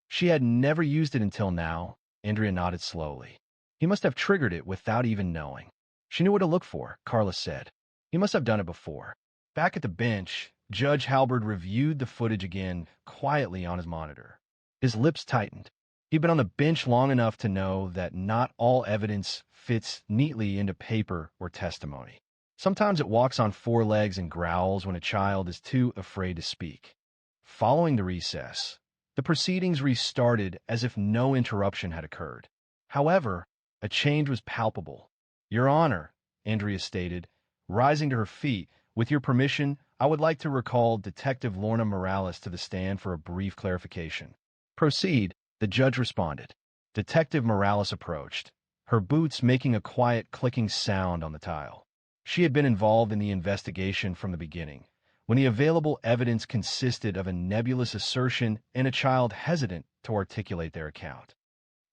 She had never used it until now. Andrea nodded slowly. He must have triggered it without even knowing. She knew what to look for, Carla said. He must have done it before. Back at the bench, Judge Halberd reviewed the footage again, quietly on his monitor. His lips tightened. He'd been on the bench long enough to know that not all evidence fits neatly into paper or testimony. Sometimes it walks on four legs and growls when a child is too afraid to speak. Following the recess, the proceedings restarted as if no interruption had occurred. However, a change was palpable. Your Honor, Andrea stated, rising to her feet, with your permission, I would like to recall Detective Lorna Morales to the stand for a brief clarification. Proceed, the judge responded. Detective Morales approached, her boots making a quiet clicking sound on the tile. She had been involved in the investigation from the beginning, when the available evidence consisted of a nebulous assertion and a child hesitant to articulate their account.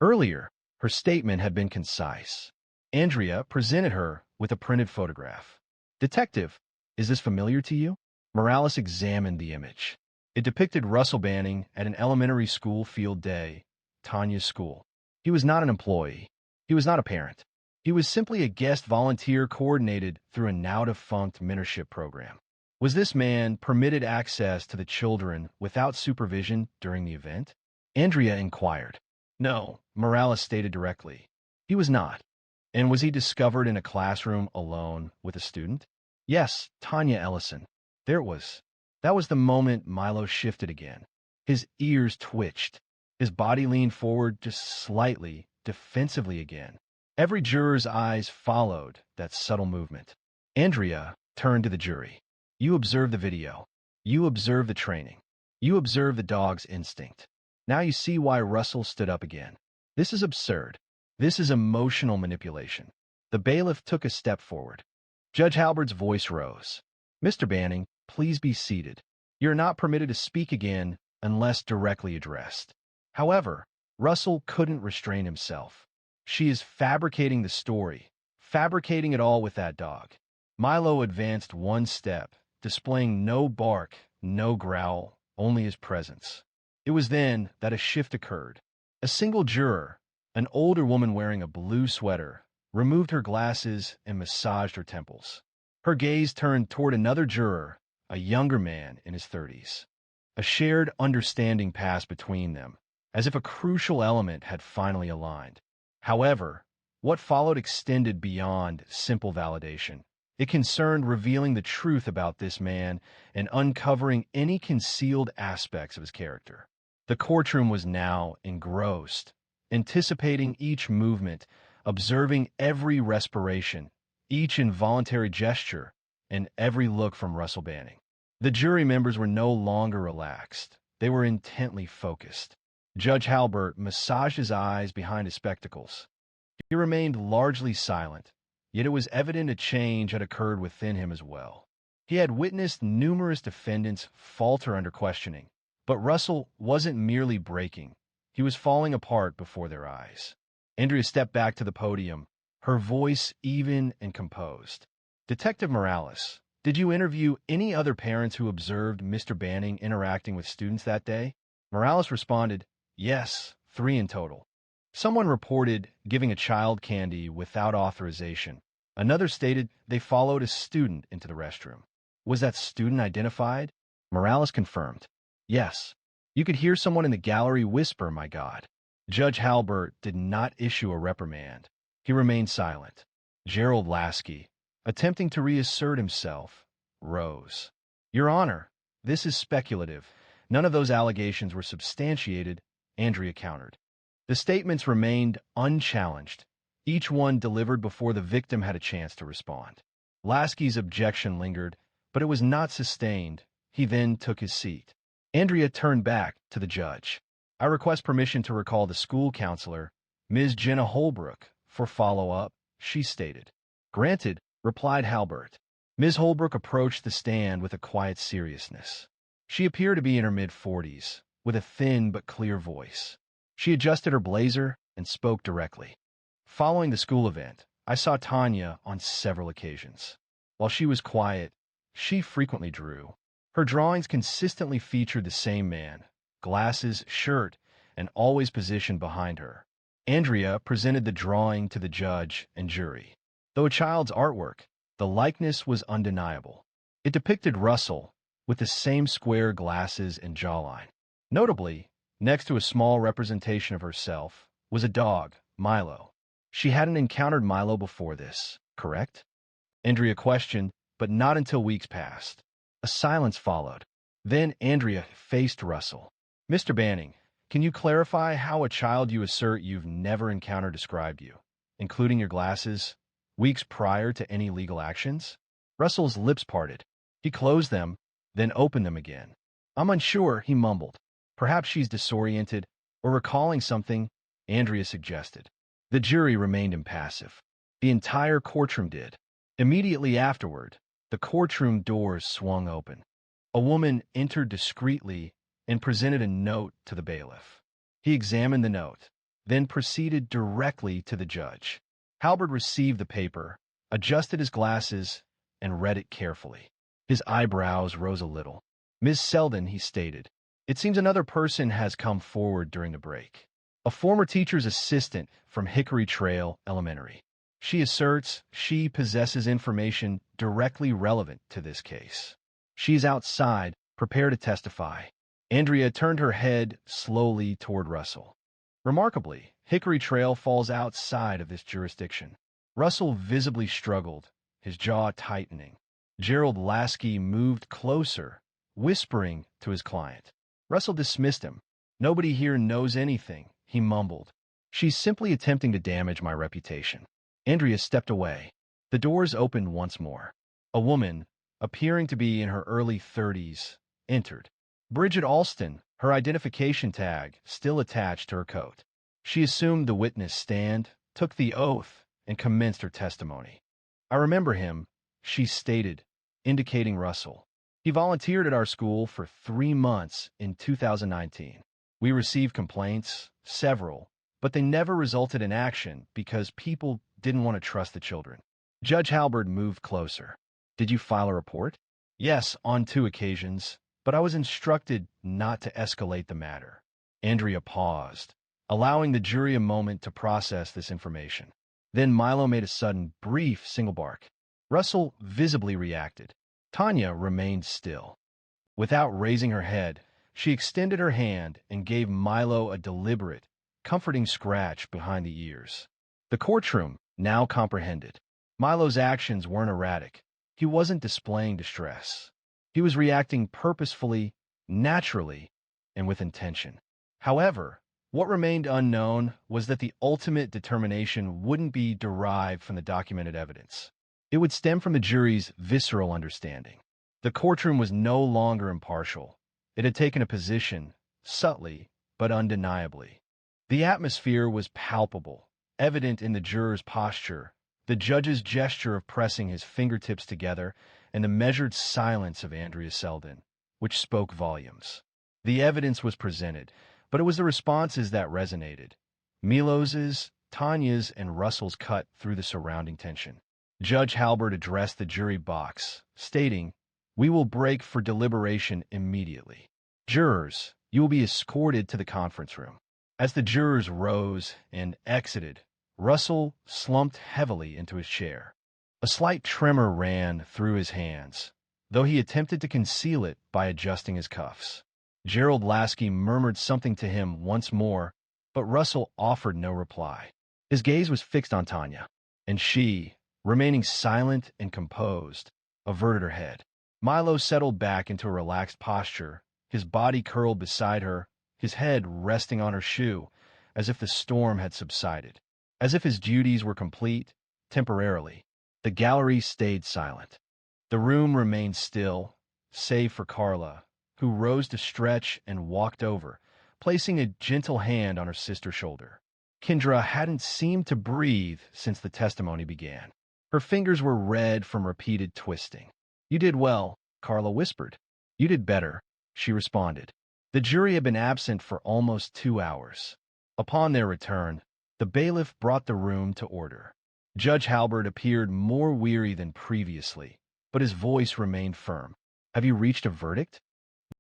Earlier, her statement had been concise. Andrea presented her with a printed photograph. "Detective, is this familiar to you?" Morales examined the image. It depicted Russell Banning at an elementary school field day, Tanya's school. He was not an employee. He was not a parent. He was simply a guest volunteer coordinated through a now-defunct mentorship program. Was this man permitted access to the children without supervision during the event? Andrea inquired. No, Morales stated directly. He was not. And was he discovered in a classroom alone with a student? Yes, Tanya Ellison. There it was. That was the moment Milo shifted again. His ears twitched. His body leaned forward just slightly, defensively again. Every juror's eyes followed that subtle movement. Andrea turned to the jury. You observe the video. You observe the training. You observe the dog's instinct. Now you see why Russell stood up again. This is absurd. This is emotional manipulation. The bailiff took a step forward. Judge Halbert's voice rose. Mr. Banning, please be seated. You're not permitted to speak again unless directly addressed. However, Russell couldn't restrain himself. She is fabricating the story, fabricating it all with that dog. Milo advanced one step, displaying no bark, no growl, only his presence. It was then that a shift occurred. A single juror, an older woman wearing a blue sweater, removed her glasses and massaged her temples. Her gaze turned toward another juror, a younger man in his 30s. A shared understanding passed between them, as if a crucial element had finally aligned. However, what followed extended beyond simple validation. It concerned revealing the truth about this man and uncovering any concealed aspects of his character. The courtroom was now engrossed, anticipating each movement, observing every respiration, each involuntary gesture, and every look from Russell Banning. The jury members were no longer relaxed. They were intently focused. Judge Halbert massaged his eyes behind his spectacles. He remained largely silent, yet it was evident a change had occurred within him as well. He had witnessed numerous defendants falter under questioning, but Russell wasn't merely breaking. He was falling apart before their eyes. Andrea stepped back to the podium, her voice even and composed. Detective Morales, did you interview any other parents who observed Mr. Banning interacting with students that day? Morales responded, yes, 3 in total. Someone reported giving a child candy without authorization. Another stated they followed a student into the restroom. Was that student identified? Morales confirmed. Yes. You could hear someone in the gallery whisper, my God. Judge Halbert did not issue a reprimand. He remained silent. Gerald Lasky, attempting to reassert himself, rose. Your Honor, this is speculative. None of those allegations were substantiated, Andrea countered. The statements remained unchallenged, each one delivered before the victim had a chance to respond. Lasky's objection lingered, but it was not sustained. He then took his seat. Andrea turned back to the judge. I request permission to recall the school counselor, Ms. Jenna Holbrook, for follow-up, she stated. Granted, replied Halbert. Ms. Holbrook approached the stand with a quiet seriousness. She appeared to be in her mid-40s, with a thin but clear voice. She adjusted her blazer and spoke directly. Following the school event, I saw Tanya on several occasions. While she was quiet, she frequently drew. Her drawings consistently featured the same man, glasses, shirt, and always positioned behind her. Andrea presented the drawing to the judge and jury. Though a child's artwork, the likeness was undeniable. It depicted Russell with the same square glasses and jawline. Notably, next to a small representation of herself was a dog, Milo. She hadn't encountered Milo before this, correct? Andrea questioned, but not until weeks passed. A silence followed. Then Andrea faced Russell. Mr. Banning, can you clarify how a child you assert you've never encountered described you, including your glasses, weeks prior to any legal actions? Russell's lips parted. He closed them, then opened them again. I'm unsure, he mumbled. Perhaps she's disoriented or recalling something, Andrea suggested. The jury remained impassive. The entire courtroom did. Immediately afterward, the courtroom doors swung open. A woman entered discreetly and presented a note to the bailiff. He examined the note, then proceeded directly to the judge. Halberd received the paper, adjusted his glasses, and read it carefully. His eyebrows rose a little. "Ms. Selden," he stated, "it seems another person has come forward during the break. A former teacher's assistant from Hickory Trail Elementary. She asserts she possesses information directly relevant to this case. She's outside, prepare to testify." Andrea turned her head slowly toward Russell. Remarkably, Hickory Trail falls outside of this jurisdiction. Russell visibly struggled, his jaw tightening. Gerald Lasky moved closer, whispering to his client. Russell dismissed him. "Nobody here knows anything," he mumbled. "She's simply attempting to damage my reputation." Andrea stepped away. The doors opened once more. A woman, appearing to be in her early 30s, entered. Bridget Alston, her identification tag still attached to her coat. She assumed the witness stand, took the oath, and commenced her testimony. "I remember him," she stated, indicating Russell. "He volunteered at our school for 3 months in 2019. We received complaints, several, but they never resulted in action because people didn't want to trust the children." Judge Halberd moved closer. "Did you file a report?" "Yes, on 2 occasions, but I was instructed not to escalate the matter." Andrea paused, allowing the jury a moment to process this information. Then Milo made a sudden, brief single bark. Russell visibly reacted. Tanya remained still. Without raising her head, she extended her hand and gave Milo a deliberate, comforting scratch behind the ears. The courtroom now comprehended. Milo's actions weren't erratic. He wasn't displaying distress. He was reacting purposefully, naturally, and with intention. However, what remained unknown was that the ultimate determination wouldn't be derived from the documented evidence. It would stem from the jury's visceral understanding. The courtroom was no longer impartial. It had taken a position, subtly but undeniably. The atmosphere was palpable, evident in the juror's posture, the judge's gesture of pressing his fingertips together, and the measured silence of Andrea Selden, which spoke volumes. The evidence was presented, but it was the responses that resonated. Milos's, Tanya's, and Russell's cut through the surrounding tension. Judge Halberd addressed the jury box, stating, "We will break for deliberation immediately. Jurors, you will be escorted to the conference room." As the jurors rose and exited, Russell slumped heavily into his chair. A slight tremor ran through his hands, though he attempted to conceal it by adjusting his cuffs. Gerald Lasky murmured something to him once more, but Russell offered no reply. His gaze was fixed on Tanya, and she, remaining silent and composed, averted her head. Milo settled back into a relaxed posture, his body curled beside her, his head resting on her shoe, as if the storm had subsided. As if his duties were complete, temporarily, the gallery stayed silent. The room remained still, save for Carla, who rose to stretch and walked over, placing a gentle hand on her sister's shoulder. Kendra hadn't seemed to breathe since the testimony began. Her fingers were red from repeated twisting. "You did well," Carla whispered. "You did better," she responded. The jury had been absent for almost 2 hours. Upon their return, the bailiff brought the room to order. Judge Halberd appeared more weary than previously, but his voice remained firm. "Have you reached a verdict?"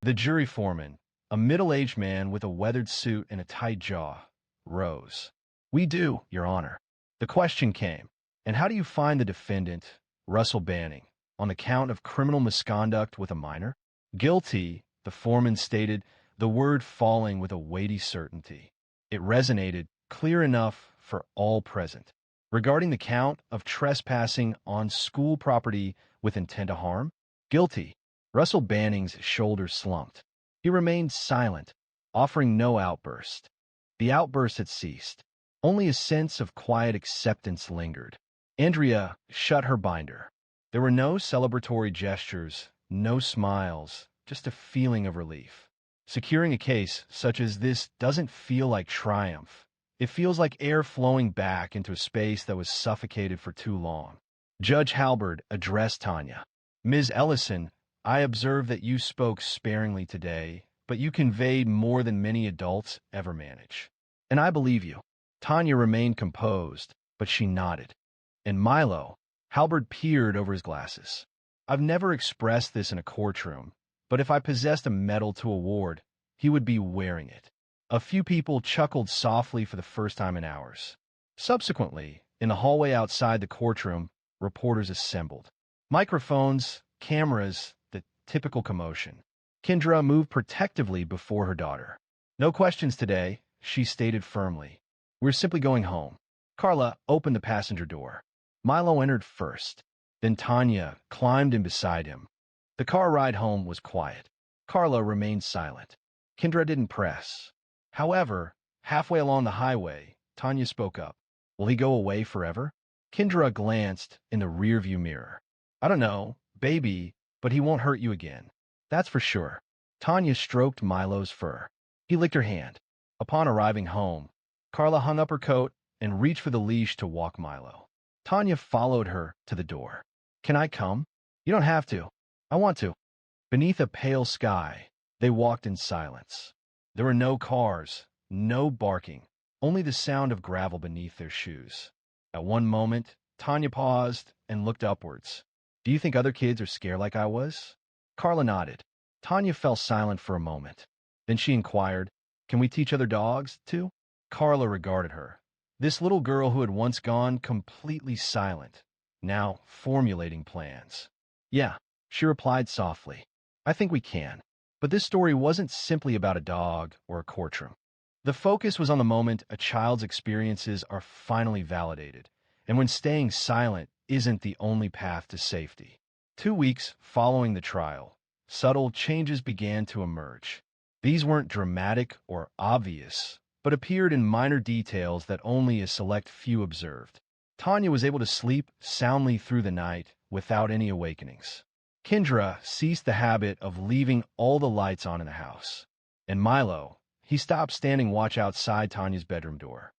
The jury foreman, a middle-aged man with a weathered suit and a tight jaw, rose. "We do, Your Honor." The question came, "And how do you find the defendant, Russell Banning, on the count of criminal misconduct with a minor?" "Guilty," the foreman stated, the word falling with a weighty certainty. It resonated, clear enough for all present. "Regarding the count of trespassing on school property with intent to harm?" "Guilty." Russell Banning's shoulders slumped. He remained silent, offering no outburst. The outburst had ceased. Only a sense of quiet acceptance lingered. Andrea shut her binder. There were no celebratory gestures, no smiles, just a feeling of relief. Securing a case such as this doesn't feel like triumph. It feels like air flowing back into a space that was suffocated for too long. Judge Halberd addressed Tanya. Ms. Ellison, I observe that you spoke sparingly today, but you conveyed more than many adults ever manage. And I believe you. Tanya remained composed, but she nodded. And Milo, Halberd peered over his glasses. I've never expressed this in a courtroom, but if I possessed a medal to award, he would be wearing it. A few people chuckled softly for the first time in hours. Subsequently, in the hallway outside the courtroom, reporters assembled. Microphones, cameras, the typical commotion. Kendra moved protectively before her daughter. No questions today, she stated firmly. We're simply going home. Carla opened the passenger door. Milo entered first. Then Tanya climbed in beside him. The car ride home was quiet. Carla remained silent. Kendra didn't press. However, halfway along the highway, Tanya spoke up. Will he go away forever? Kendra glanced in the rearview mirror. I don't know, baby, but he won't hurt you again. That's for sure. Tanya stroked Milo's fur. He licked her hand. Upon arriving home, Carla hung up her coat and reached for the leash to walk Milo. Tanya followed her to the door. Can I come? You don't have to. I want to. Beneath a pale sky, they walked in silence. There were no cars, no barking, only the sound of gravel beneath their shoes. At one moment, Tanya paused and looked upwards. Do you think other kids are scared like I was? Carla nodded. Tanya fell silent for a moment. Then she inquired, Can we teach other dogs, too? Carla regarded her. This little girl who had once gone completely silent, now formulating plans. Yeah, she replied softly. I think we can. But this story wasn't simply about a dog or a courtroom. The focus was on the moment a child's experiences are finally validated, and when staying silent isn't the only path to safety. 2 weeks following the trial, subtle changes began to emerge. These weren't dramatic or obvious, but appeared in minor details that only a select few observed. Tanya was able to sleep soundly through the night without any awakenings. Kendra ceased the habit of leaving all the lights on in the house. And Milo, he stopped standing watch outside Tanya's bedroom door.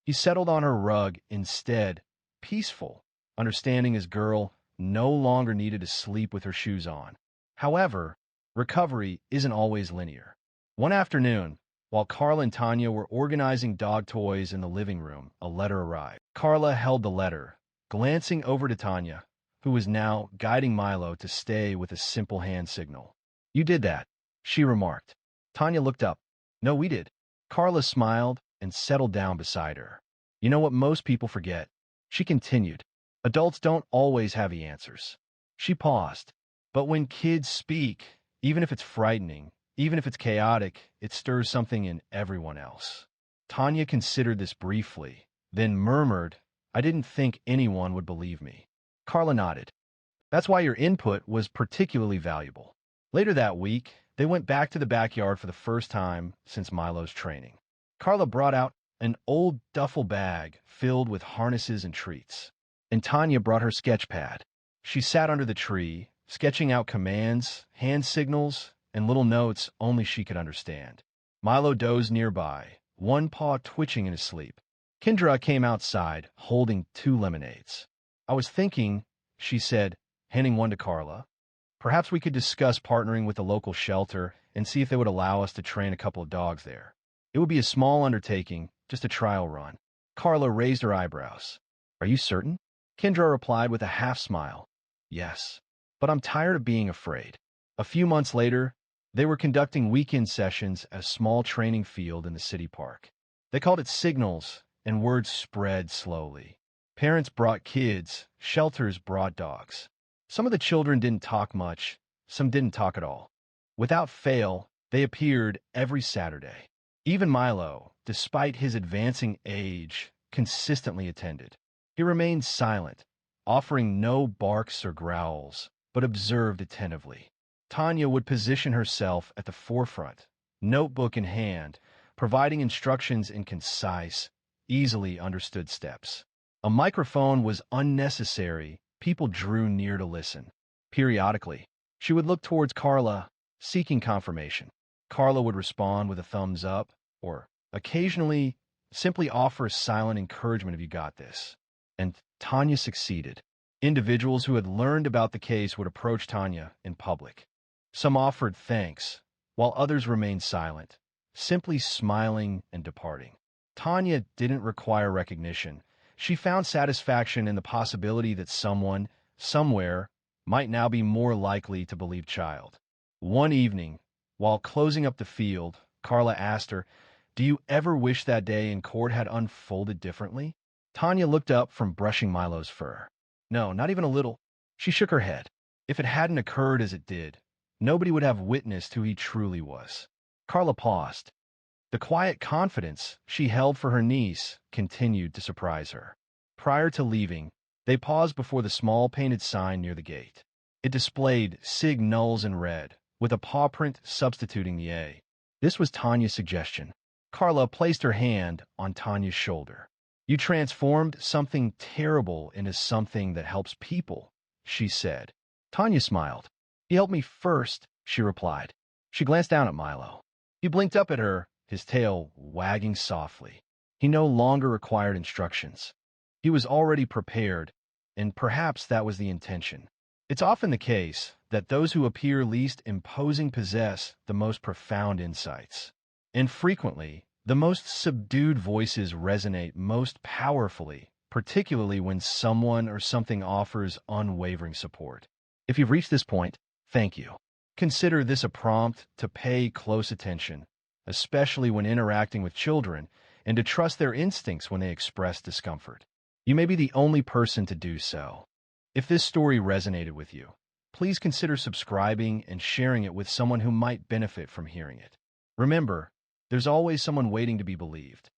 He settled on her rug instead, peaceful, understanding his girl no longer needed to sleep with her shoes on. However, recovery isn't always linear. One afternoon, while Carla and Tanya were organizing dog toys in the living room, a letter arrived. Carla held the letter, glancing over to Tanya, who was now guiding Milo to stay with a simple hand signal. You did that, she remarked. Tanya looked up. No, we did. Carla smiled and settled down beside her. You know what most people forget? She continued. Adults don't always have the answers. She paused. But when kids speak, even if it's frightening, even if it's chaotic, it stirs something in everyone else. Tanya considered this briefly, then murmured, I didn't think anyone would believe me. Carla nodded. That's why your input was particularly valuable. Later that week, they went back to the backyard for the first time since Milo's training. Carla brought out an old duffel bag filled with harnesses and treats, and Tanya brought her sketch pad. She sat under the tree, sketching out commands, hand signals, and little notes only she could understand. Milo dozed nearby, one paw twitching in his sleep. Kendra came outside, holding 2 lemonades. I was thinking, she said, handing one to Carla, perhaps we could discuss partnering with a local shelter and see if they would allow us to train a couple of dogs there. It would be a small undertaking, just a trial run. Carla raised her eyebrows. Are you certain? Kendra replied with a half smile. Yes, but I'm tired of being afraid. A few months later, they were conducting weekend sessions at a small training field in the city park. They called it Signals, and word spread slowly. Parents brought kids, shelters brought dogs. Some of the children didn't talk much, some didn't talk at all. Without fail, they appeared every Saturday. Even Milo, despite his advancing age, consistently attended. He remained silent, offering no barks or growls, but observed attentively. Tanya would position herself at the forefront, notebook in hand, providing instructions in concise, easily understood steps. A microphone was unnecessary. People drew near to listen. Periodically, she would look towards Carla, seeking confirmation. Carla would respond with a thumbs up, or occasionally Simply offer silent encouragement if you got this. And Tanya succeeded. Individuals who had learned about the case would approach Tanya in public. Some offered thanks, while others remained silent, simply smiling and departing. Tanya didn't require recognition. She found satisfaction in the possibility that someone, somewhere, might now be more likely to believe child. One evening, while closing up the field, Carla asked her, "Do you ever wish that day in court had unfolded differently?" Tanya looked up from brushing Milo's fur. No, not even a little. She shook her head. If it hadn't occurred as it did, nobody would have witnessed who he truly was. Carla paused. The quiet confidence she held for her niece continued to surprise her. Prior to leaving, they paused before the small painted sign near the gate. It displayed Sig Nulls in red, with a paw print substituting the A. This was Tanya's suggestion. Carla placed her hand on Tanya's shoulder. "You transformed something terrible into something that helps people," she said. Tanya smiled. "He helped me first," she replied. She glanced down at Milo. He blinked up at her, his tail wagging softly. He no longer required instructions. He was already prepared, and perhaps that was the intention. It's often the case that those who appear least imposing possess the most profound insights. And frequently, the most subdued voices resonate most powerfully, particularly when someone or something offers unwavering support. If you've reached this point, thank you. Consider this a prompt to pay close attention, especially when interacting with children, and to trust their instincts when they express discomfort. You may be the only person to do so. If this story resonated with you, please consider subscribing and sharing it with someone who might benefit from hearing it. Remember, there's always someone waiting to be believed.